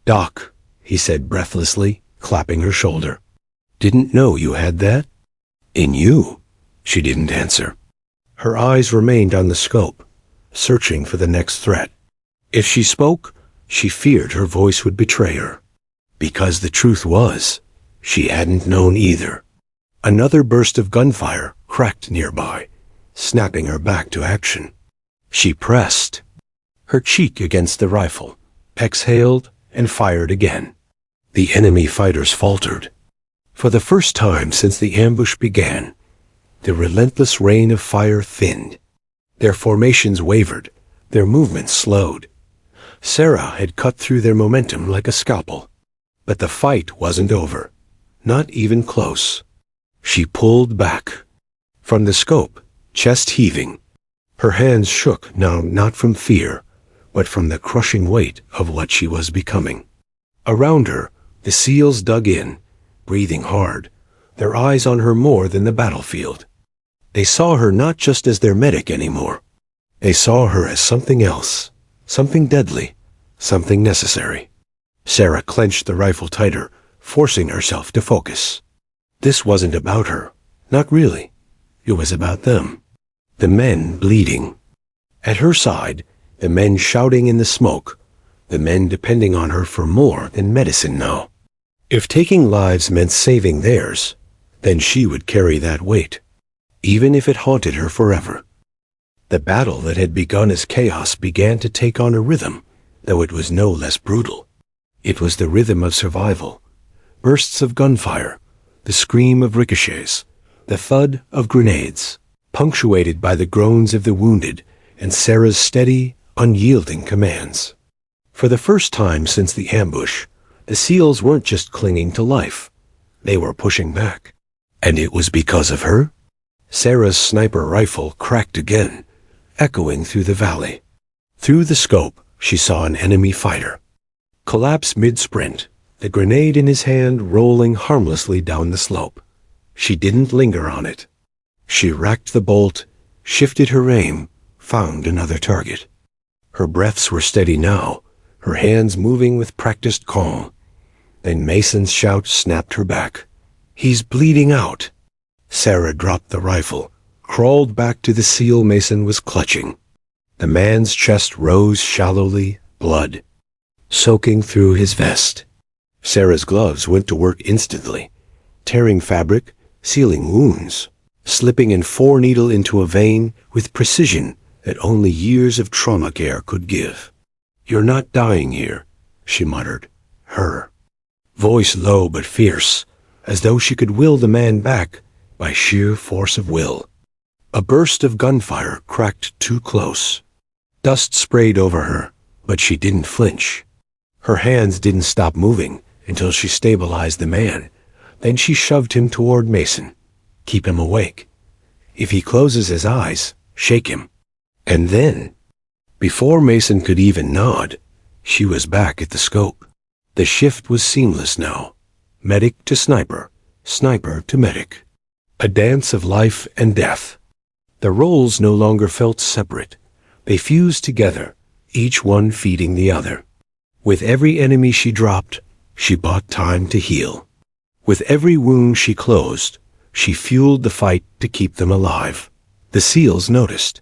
"Doc," he said breathlessly, clapping her shoulder. "Didn't know you had that?" "In you?" She didn't answer. Her eyes remained on the scope, searching for the next threat. If she spoke, she feared her voice would betray her. Because the truth was, she hadn't known either. Another burst of gunfire cracked nearby, snapping her back to action. She pressed, her cheek against the rifle, exhaled, and fired again. The enemy fighters faltered. For the first time since the ambush began, the relentless rain of fire thinned. Their formations wavered, their movements slowed. Sarah had cut through their momentum like a scalpel. But the fight wasn't over, not even close. She pulled back. From the scope, chest heaving. Her hands shook now not from fear, but from the crushing weight of what she was becoming. Around her, the SEALs dug in, breathing hard, their eyes on her more than the battlefield. They saw her not just as their medic anymore, They saw her as something else, something deadly, something necessary. Sarah clenched the rifle tighter, forcing herself to focus. This wasn't about her. Not really. It was about them. The men bleeding. At her side, the men shouting in the smoke, the men depending on her for more than medicine now. If taking lives meant saving theirs, then she would carry that weight, even if it haunted her forever. The battle that had begun as chaos began to take on a rhythm, though it was no less brutal. It was the rhythm of survival. Bursts of gunfire, the scream of ricochets, the thud of grenades, punctuated by the groans of the wounded and Sarah's steady, unyielding commands. For the first time since the ambush, the SEALs weren't just clinging to life. They were pushing back. And it was because of her? Sarah's sniper rifle cracked again, echoing through the valley. Through the scope, she saw an enemy fighter. Collapse mid-sprint, the grenade in his hand rolling harmlessly down the slope. She didn't linger on it. She racked the bolt, shifted her aim, found another target. Her breaths were steady now, her hands moving with practiced calm. Then Mason's shout snapped her back. "He's bleeding out." Sarah dropped the rifle, crawled back to the SEAL Mason was clutching. The man's chest rose shallowly, blood soaking through his vest. Sarah's gloves went to work instantly, tearing fabric, sealing wounds, slipping a 4-needle into a vein with precision that only years of trauma care could give. "You're not dying here," she muttered. Her voice low but fierce, as though she could will the man back by sheer force of will. A burst of gunfire cracked too close. Dust sprayed over her, but she didn't flinch. Her hands didn't stop moving until she stabilized the man. Then she shoved him toward Mason. Keep him awake. If he closes his eyes, shake him. And then, before Mason could even nod, she was back at the scope. The shift was seamless now. Medic to sniper, sniper to medic. A dance of life and death. The roles no longer felt separate. They fused together, each one feeding the other. With every enemy she dropped, she bought time to heal. With every wound she closed, she fueled the fight to keep them alive. The SEALs noticed.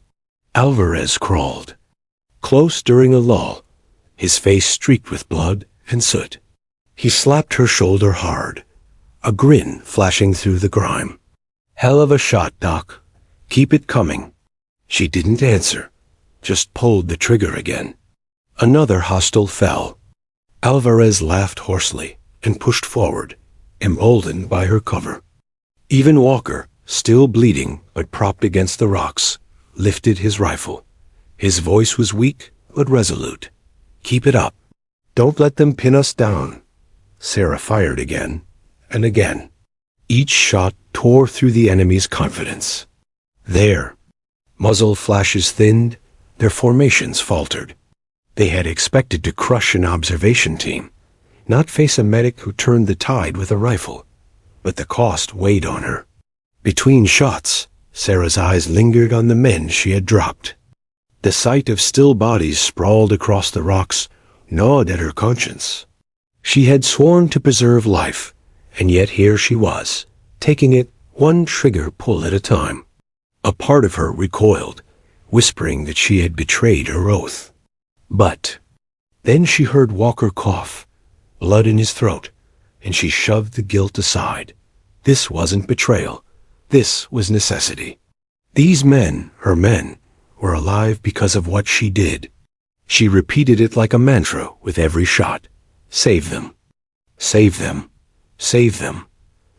Alvarez crawled. Close during a lull, his face streaked with blood and soot. He slapped her shoulder hard, a grin flashing through the grime. "Hell of a shot, Doc. Keep it coming." She didn't answer, just pulled the trigger again. Another hostile fell. Alvarez laughed hoarsely and pushed forward, emboldened by her cover. Even Walker, still bleeding but propped against the rocks, lifted his rifle. His voice was weak but resolute. "Keep it up. Don't let them pin us down." Sarah fired again and again. Each shot tore through the enemy's confidence. There, muzzle flashes thinned, their formations faltered. They had expected to crush an observation team, not face a medic who turned the tide with a rifle. But the cost weighed on her. Between shots, Sarah's eyes lingered on the men she had dropped. The sight of still bodies sprawled across the rocks gnawed at her conscience. She had sworn to preserve life, and yet here she was, taking it one trigger pull at a time. A part of her recoiled, whispering that she had betrayed her oath. But then she heard Walker cough, blood in his throat, and she shoved the guilt aside. This wasn't betrayal. This was necessity. These men, her men, were alive because of what she did. She repeated it like a mantra with every shot. Save them. Save them. Save them.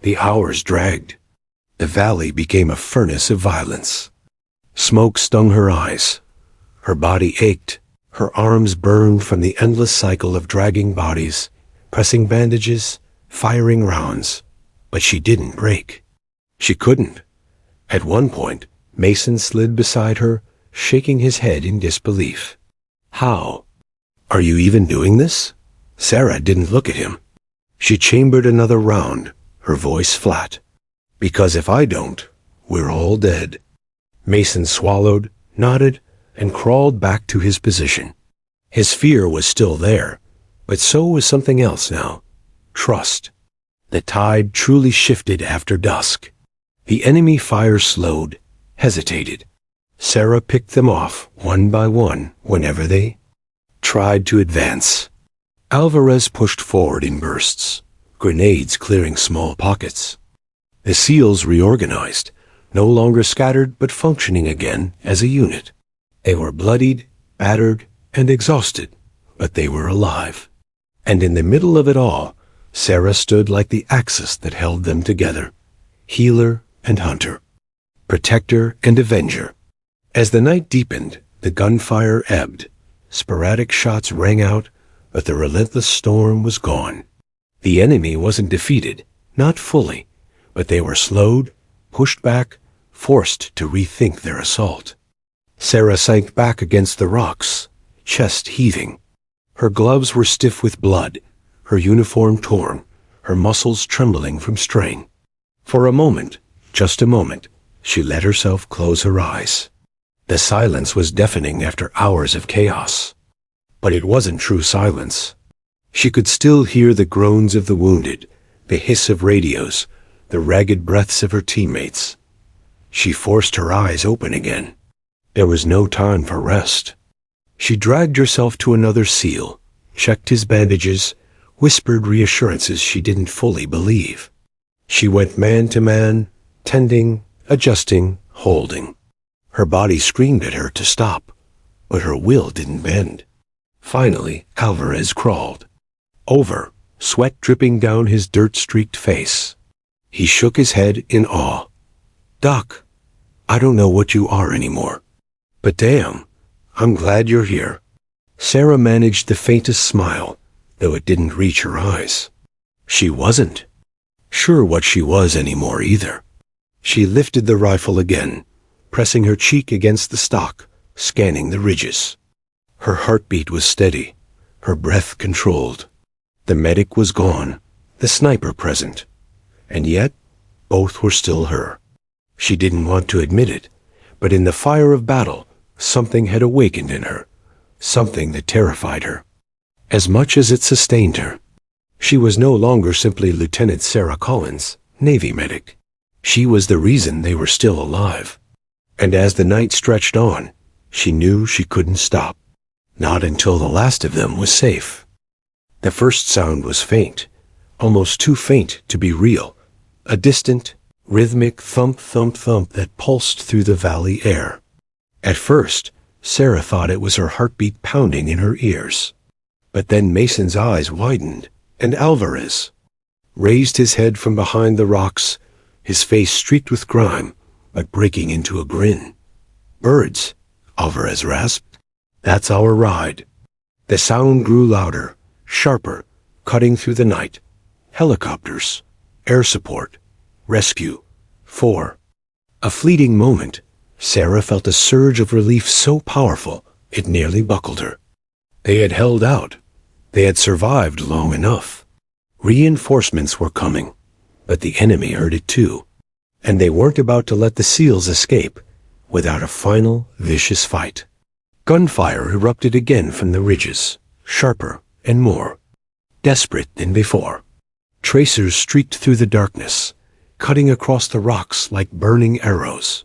The hours dragged. The valley became a furnace of violence. Smoke stung her eyes. Her body ached. Her arms burned from the endless cycle of dragging bodies, pressing bandages, firing rounds. But she didn't break. She couldn't. At one point, Mason slid beside her, shaking his head in disbelief. "How? Are you even doing this?" Sarah didn't look at him. She chambered another round, her voice flat. "Because if I don't, we're all dead." Mason swallowed, nodded, and crawled back to his position. His fear was still there, but so was something else now. Trust. The tide truly shifted after dusk. The enemy fire slowed, hesitated. Sarah picked them off one by one whenever they tried to advance. Alvarez pushed forward in bursts, grenades clearing small pockets. The SEALs reorganized, no longer scattered but functioning again as a unit. They were bloodied, battered, and exhausted, but they were alive. And in the middle of it all, Sarah stood like the axis that held them together, healer and hunter, protector and avenger. As the night deepened, the gunfire ebbed. Sporadic shots rang out, but the relentless storm was gone. The enemy wasn't defeated, not fully, but they were slowed, pushed back, forced to rethink their assault. Sarah sank back against the rocks, chest heaving. Her gloves were stiff with blood, her uniform torn, her muscles trembling from strain. For a moment, just a moment, she let herself close her eyes. The silence was deafening after hours of chaos. But it wasn't true silence. She could still hear the groans of the wounded, the hiss of radios, the ragged breaths of her teammates. She forced her eyes open again. There was no time for rest. She dragged herself to another SEAL, checked his bandages, whispered reassurances she didn't fully believe. She went man to man, tending, adjusting, holding. Her body screamed at her to stop, but her will didn't bend. Finally, Alvarez crawled over, sweat dripping down his dirt-streaked face. He shook his head in awe. "Doc, I don't know what you are anymore. But damn, I'm glad you're here." Sarah managed the faintest smile, though it didn't reach her eyes. She wasn't sure what she was anymore either. She lifted the rifle again, pressing her cheek against the stock, scanning the ridges. Her heartbeat was steady, her breath controlled. The medic was gone, the sniper present, and yet both were still her. She didn't want to admit it, but in the fire of battle, something had awakened in her, something that terrified her, as much as it sustained her. She was no longer simply Lieutenant Sarah Collins, Navy medic. She was the reason they were still alive. And as the night stretched on, she knew she couldn't stop. Not until the last of them was safe. The first sound was faint, almost too faint to be real. A distant, rhythmic thump, thump, thump that pulsed through the valley air. At first, Sarah thought it was her heartbeat pounding in her ears. But then Mason's eyes widened, and Alvarez raised his head from behind the rocks, his face streaked with grime, but breaking into a grin. "Birds," Alvarez rasped. "That's our ride." The sound grew louder, sharper, cutting through the night. Helicopters, air support, rescue, 4. A fleeting moment, Sarah felt a surge of relief so powerful it nearly buckled her. They had held out. They had survived long enough. Reinforcements were coming, but the enemy heard it too, and they weren't about to let the SEALs escape without a final, vicious fight. Gunfire erupted again from the ridges, sharper and more desperate than before. Tracers streaked through the darkness, cutting across the rocks like burning arrows.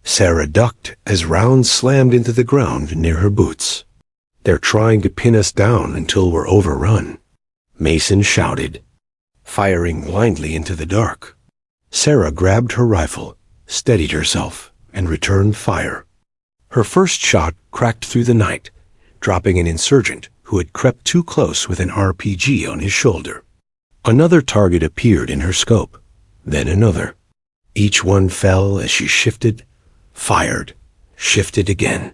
Sarah ducked as rounds slammed into the ground near her boots. "They're trying to pin us down until we're overrun," Mason shouted, firing blindly into the dark. Sarah grabbed her rifle, steadied herself, and returned fire. Her first shot cracked through the night, dropping an insurgent who had crept too close with an RPG on his shoulder. Another target appeared in her scope, then another. Each one fell as she shifted, fired, shifted again.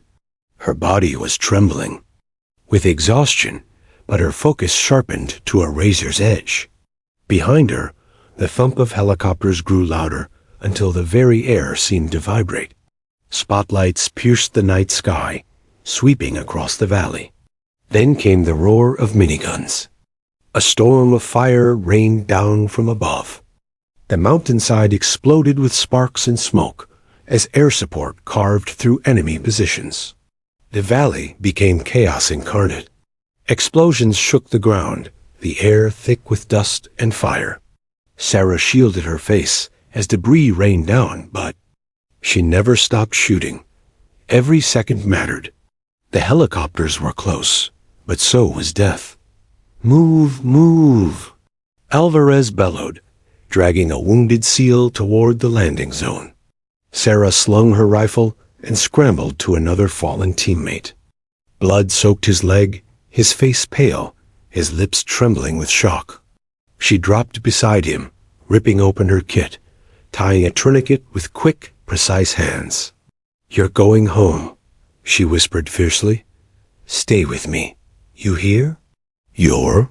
Her body was trembling with exhaustion, but her focus sharpened to a razor's edge. Behind her, the thump of helicopters grew louder until the very air seemed to vibrate. Spotlights pierced the night sky, sweeping across the valley. Then came the roar of miniguns. A storm of fire rained down from above. The mountainside exploded with sparks and smoke as air support carved through enemy positions. The valley became chaos incarnate. Explosions shook the ground, the air thick with dust and fire. Sarah shielded her face as debris rained down, but she never stopped shooting. Every second mattered. The helicopters were close, but so was death. "Move, move!" Alvarez bellowed, dragging a wounded SEAL toward the landing zone. Sarah slung her rifle and scrambled to another fallen teammate. Blood soaked his leg, his face pale, his lips trembling with shock. She dropped beside him, ripping open her kit, tying a tourniquet with quick, precise hands. "You're going home," she whispered fiercely. "Stay with me. You hear? You're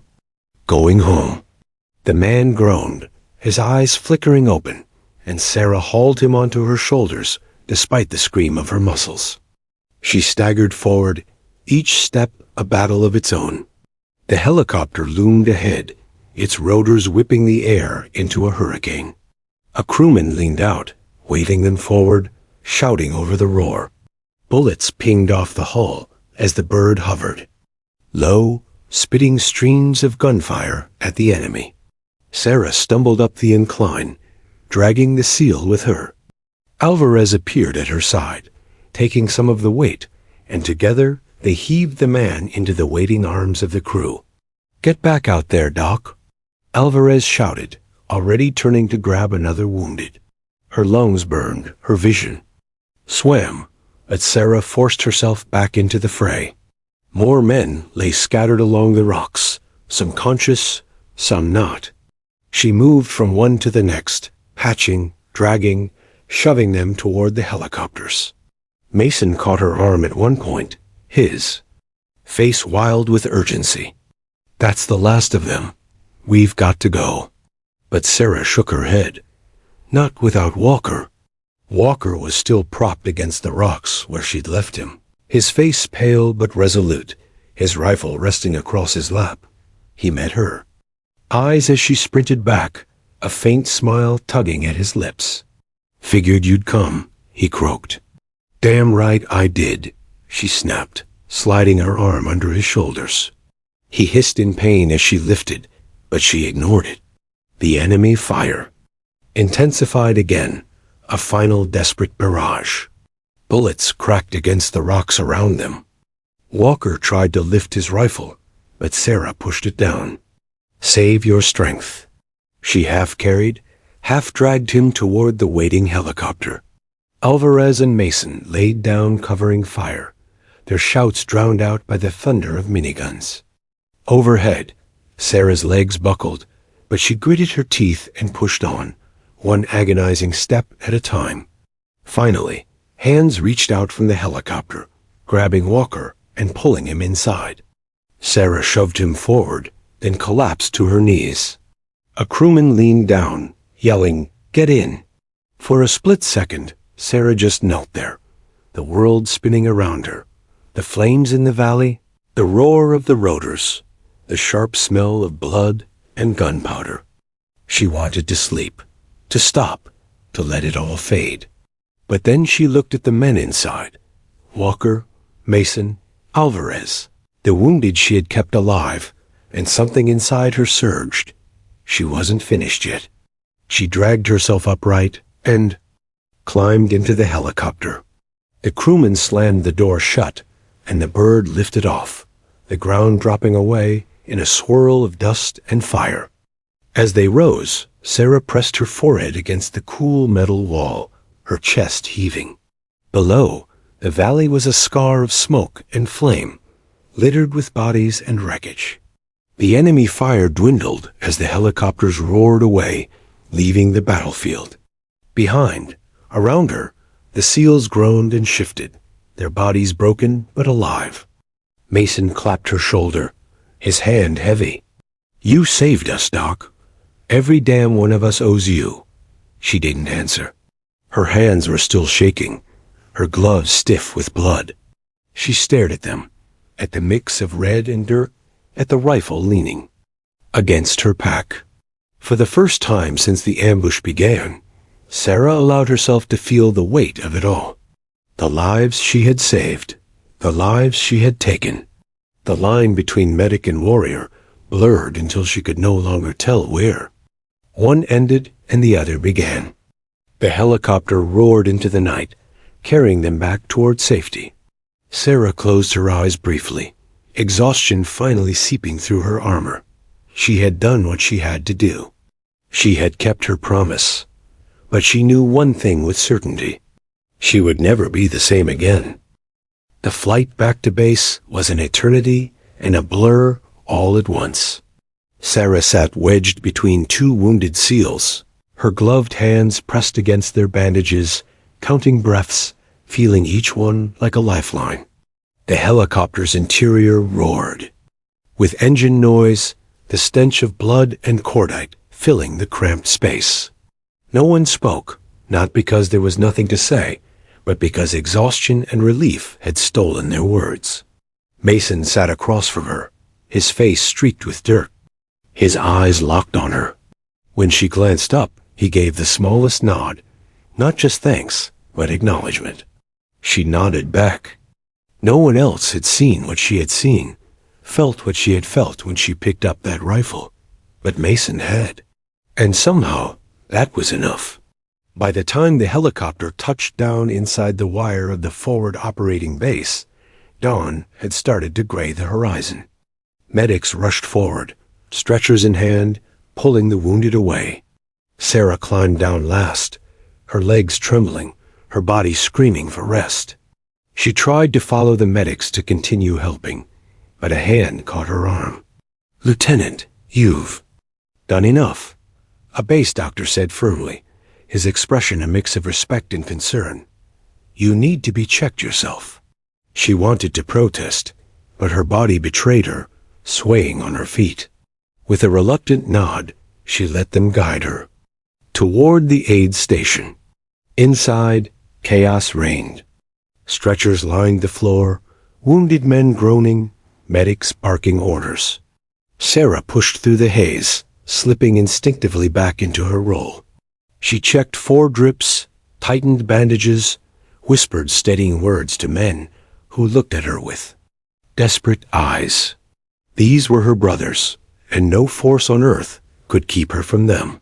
going home." The man groaned, his eyes flickering open, and Sarah hauled him onto her shoulders despite the scream of her muscles. She staggered forward, each step a battle of its own. The helicopter loomed ahead, its rotors whipping the air into a hurricane. A crewman leaned out, waving them forward, shouting over the roar. Bullets pinged off the hull as the bird hovered. Low, spitting streams of gunfire at the enemy. Sarah stumbled up the incline, dragging the SEAL with her. Alvarez appeared at her side, taking some of the weight, and together they heaved the man into the waiting arms of the crew. "Get back out there, Doc," Alvarez shouted, already turning to grab another wounded. Her lungs burned, her vision swam, but Sarah forced herself back into the fray. More men lay scattered along the rocks, some conscious, some not. She moved from one to the next, patching, dragging, shoving them toward the helicopters. Mason caught her arm at one point, his face wild with urgency. "That's the last of them. We've got to go." But Sarah shook her head. Not without Walker. Walker was still propped against the rocks where she'd left him, his face pale but resolute, his rifle resting across his lap. He met her eyes as she sprinted back, a faint smile tugging at his lips. "Figured you'd come," he croaked. "Damn right I did," she snapped, sliding her arm under his shoulders. He hissed in pain as she lifted, but she ignored it. The enemy fire intensified again, a final desperate barrage. Bullets cracked against the rocks around them. Walker tried to lift his rifle, but Sarah pushed it down. "Save your strength." She half carried, half dragged him toward the waiting helicopter. Alvarez and Mason laid down covering fire, their shouts drowned out by the thunder of miniguns. Overhead, Sarah's legs buckled, but she gritted her teeth and pushed on, one agonizing step at a time. Finally, hands reached out from the helicopter, grabbing Walker and pulling him inside. Sarah shoved him forward, then collapsed to her knees. A crewman leaned down, yelling, "Get in!" For a split second, Sarah just knelt there, the world spinning around her, the flames in the valley, the roar of the rotors, the sharp smell of blood and gunpowder. She wanted to sleep, to stop, to let it all fade. But then she looked at the men inside, Walker, Mason, Alvarez, the wounded she had kept alive, and something inside her surged. She wasn't finished yet. She dragged herself upright and climbed into the helicopter. The crewman slammed the door shut, and the bird lifted off, the ground dropping away in a swirl of dust and fire. As they rose, Sarah pressed her forehead against the cool metal wall, her chest heaving. Below, the valley was a scar of smoke and flame, littered with bodies and wreckage. The enemy fire dwindled as the helicopters roared away, leaving the battlefield. Behind, around her, the SEALs groaned and shifted, their bodies broken but alive. Mason clapped her shoulder, his hand heavy. "You saved us, Doc. Every damn one of us owes you." She didn't answer. Her hands were still shaking, her gloves stiff with blood. She stared at them, at the mix of red and dirt, at the rifle leaning against her pack. For the first time since the ambush began, Sarah allowed herself to feel the weight of it all. The lives she had saved, the lives she had taken. The line between medic and warrior blurred until she could no longer tell where. One ended and the other began. The helicopter roared into the night, carrying them back toward safety. Sarah closed her eyes briefly, exhaustion finally seeping through her armor. She had done what she had to do. She had kept her promise. But she knew one thing with certainty. She would never be the same again. The flight back to base was an eternity and a blur all at once. Sarah sat wedged between two wounded SEALs, her gloved hands pressed against their bandages, counting breaths, feeling each one like a lifeline. The helicopter's interior roared. With engine noise, the stench of blood and cordite filling the cramped space. No one spoke, not because there was nothing to say, but because exhaustion and relief had stolen their words. Mason sat across from her, his face streaked with dirt. His eyes locked on her. When she glanced up, he gave the smallest nod, not just thanks, but acknowledgement. She nodded back. No one else had seen what she had seen, felt what she had felt when she picked up that rifle, but Mason had. And somehow, that was enough. By the time the helicopter touched down inside the wire of the forward operating base, dawn had started to gray the horizon. Medics rushed forward, stretchers in hand, pulling the wounded away. Sarah climbed down last, her legs trembling, her body screaming for rest. She tried to follow the medics to continue helping, but a hand caught her arm. "Lieutenant, you've done enough," a base doctor said firmly, his expression a mix of respect and concern. "You need to be checked yourself." She wanted to protest, but her body betrayed her, swaying on her feet. With a reluctant nod, she let them guide her toward the aid station. Inside, chaos reigned. Stretchers lined the floor, wounded men groaning, medics barking orders. Sarah pushed through the haze, slipping instinctively back into her role. She checked 4 drips, tightened bandages, whispered steadying words to men who looked at her with desperate eyes. These were her brothers, and no force on earth could keep her from them.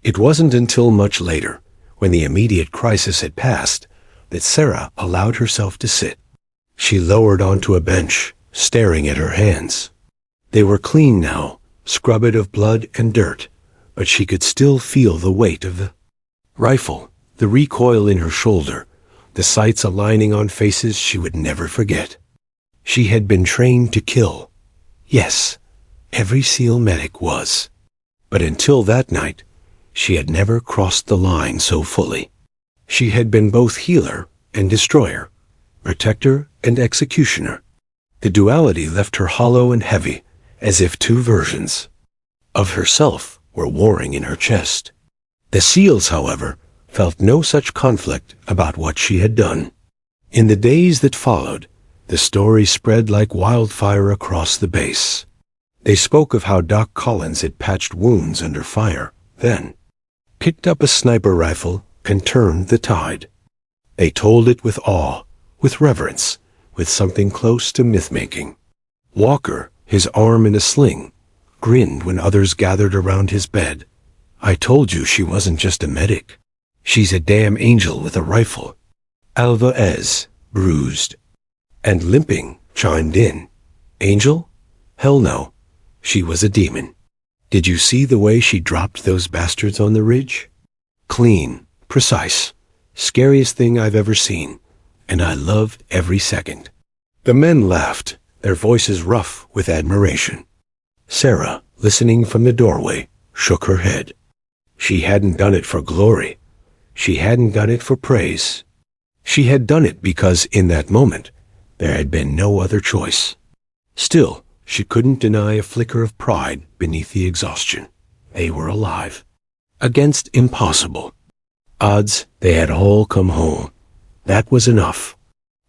It wasn't until much later, when the immediate crisis had passed, that Sarah allowed herself to sit. She lowered onto a bench, staring at her hands. They were clean now, scrubbed of blood and dirt, but she could still feel the weight of the rifle, the recoil in her shoulder, the sights aligning on faces she would never forget. She had been trained to kill. Yes, every SEAL medic was. But until that night, she had never crossed the line so fully. She had been both healer and destroyer, protector and executioner. The duality left her hollow and heavy, as if 2 versions of herself were warring in her chest. The SEALs, however, felt no such conflict about what she had done. In the days that followed, the story spread like wildfire across the base. They spoke of how Doc Collins had patched wounds under fire, then picked up a sniper rifle and turned the tide. They told it with awe, with reverence, with something close to myth-making. Walker, his arm in a sling, grinned when others gathered around his bed. "I told you she wasn't just a medic. She's a damn angel with a rifle." Alvarez, bruised and limping, chimed in. "Angel? Hell no. She was a demon. Did you see the way she dropped those bastards on the ridge? Clean, precise, scariest thing I've ever seen, and I loved every second." The men laughed, their voices rough with admiration. Sarah, listening from the doorway, shook her head. She hadn't done it for glory. She hadn't done it for praise. She had done it because in that moment, there had been no other choice. Still, she couldn't deny a flicker of pride beneath the exhaustion. They were alive. Against impossible odds, they had all come home. That was enough.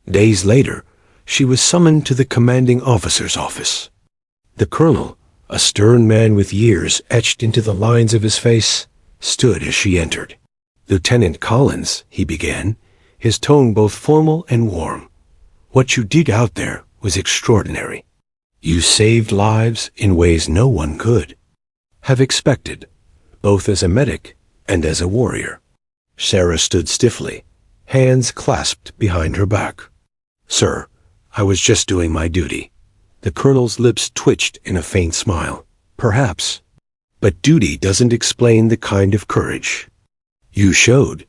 Days later, she was summoned to the commanding officer's office. The colonel, a stern man with years etched into the lines of his face, stood as she entered. "Lieutenant Collins," he began, his tone both formal and warm. What you did out there was extraordinary. You saved lives in ways no one could have expected, both as a medic and as a warrior. Sarah stood stiffly, hands clasped behind her back. Sir, I was just doing my duty. The colonel's lips twitched in a faint smile. Perhaps. But duty doesn't explain the kind of courage you showed.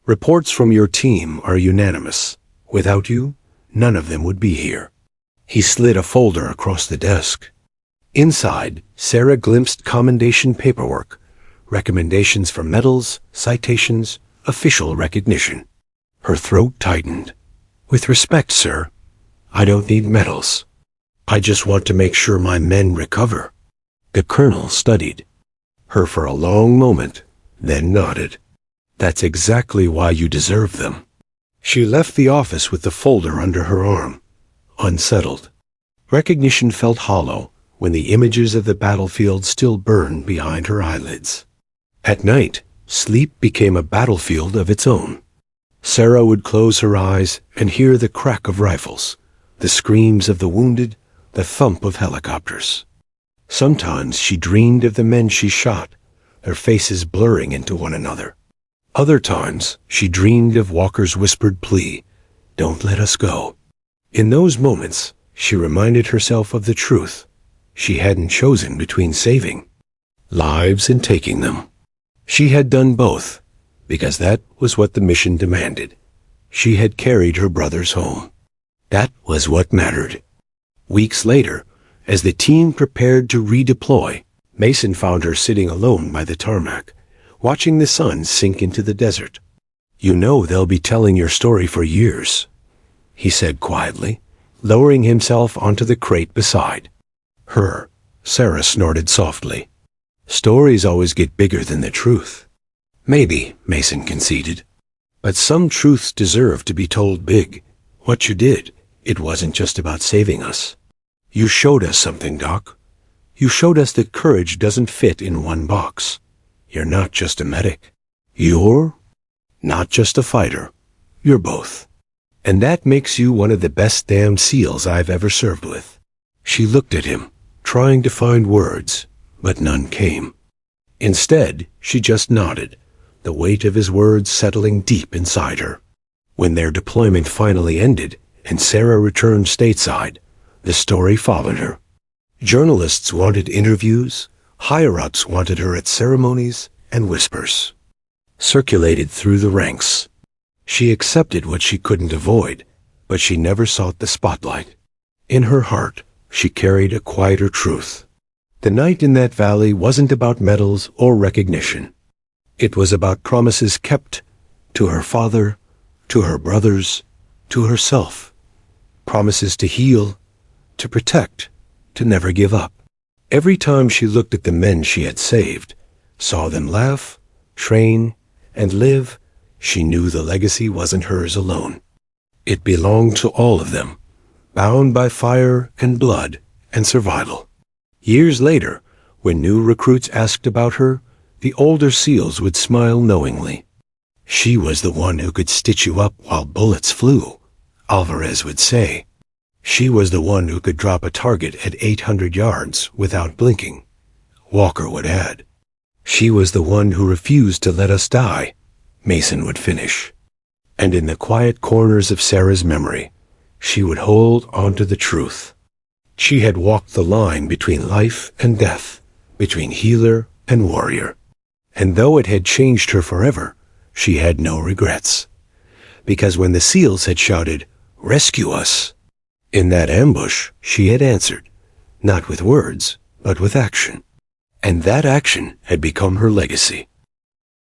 Reports from your team are unanimous. Without you, none of them would be here. He slid a folder across the desk. Inside, Sarah glimpsed commendation paperwork, recommendations for medals, citations, official recognition. Her throat tightened. With respect, sir, I don't need medals. I just want to make sure my men recover. The colonel studied her for a long moment, then nodded. That's exactly why you deserve them. She left the office with the folder under her arm, unsettled. Recognition felt hollow when the images of the battlefield still burned behind her eyelids. At night, sleep became a battlefield of its own. Sarah would close her eyes and hear the crack of rifles, the screams of the wounded, the thump of helicopters. Sometimes she dreamed of the men she shot, their faces blurring into one another. Other times, she dreamed of Walker's whispered plea, "Don't let us go." In those moments, she reminded herself of the truth. She hadn't chosen between saving lives and taking them. She had done both, because that was what the mission demanded. She had carried her brothers home. That was what mattered. Weeks later, as the team prepared to redeploy, Mason found her sitting alone by the tarmac, watching the sun sink into the desert. "You know they'll be telling your story for years," he said quietly, lowering himself onto the crate beside her. Sarah snorted softly. "Stories always get bigger than the truth." "Maybe," Mason conceded. "But some truths deserve to be told big. What you did, it wasn't just about saving us. You showed us something, Doc. You showed us that courage doesn't fit in one box. You're not just a medic. You're not just a fighter. You're both. And that makes you one of the best damn SEALs I've ever served with." She looked at him, trying to find words, but none came. Instead, she just nodded, the weight of his words settling deep inside her. When their deployment finally ended and Sarah returned stateside, the story followed her. Journalists wanted interviews, higher-ups wanted her at ceremonies, and whispers circulated through the ranks. She accepted what she couldn't avoid, but she never sought the spotlight. In her heart, she carried a quieter truth. The night in that valley wasn't about medals or recognition. It was about promises kept to her father, to her brothers, to herself. Promises to heal, to protect, to never give up. Every time she looked at the men she had saved, saw them laugh, train, and live, she knew the legacy wasn't hers alone. It belonged to all of them, bound by fire and blood and survival. Years later, when new recruits asked about her, the older SEALs would smile knowingly. "She was the one who could stitch you up while bullets flew," Alvarez would say. "She was the one who could drop a target at 800 yards without blinking," Walker would add. "She was the one who refused to let us die," Mason would finish. And in the quiet corners of Sarah's memory, she would hold onto the truth. She had walked the line between life and death, between healer and warrior. And though it had changed her forever, she had no regrets. Because when the SEALs had shouted, "Rescue us!" in that ambush, she had answered, not with words, but with action. And that action had become her legacy.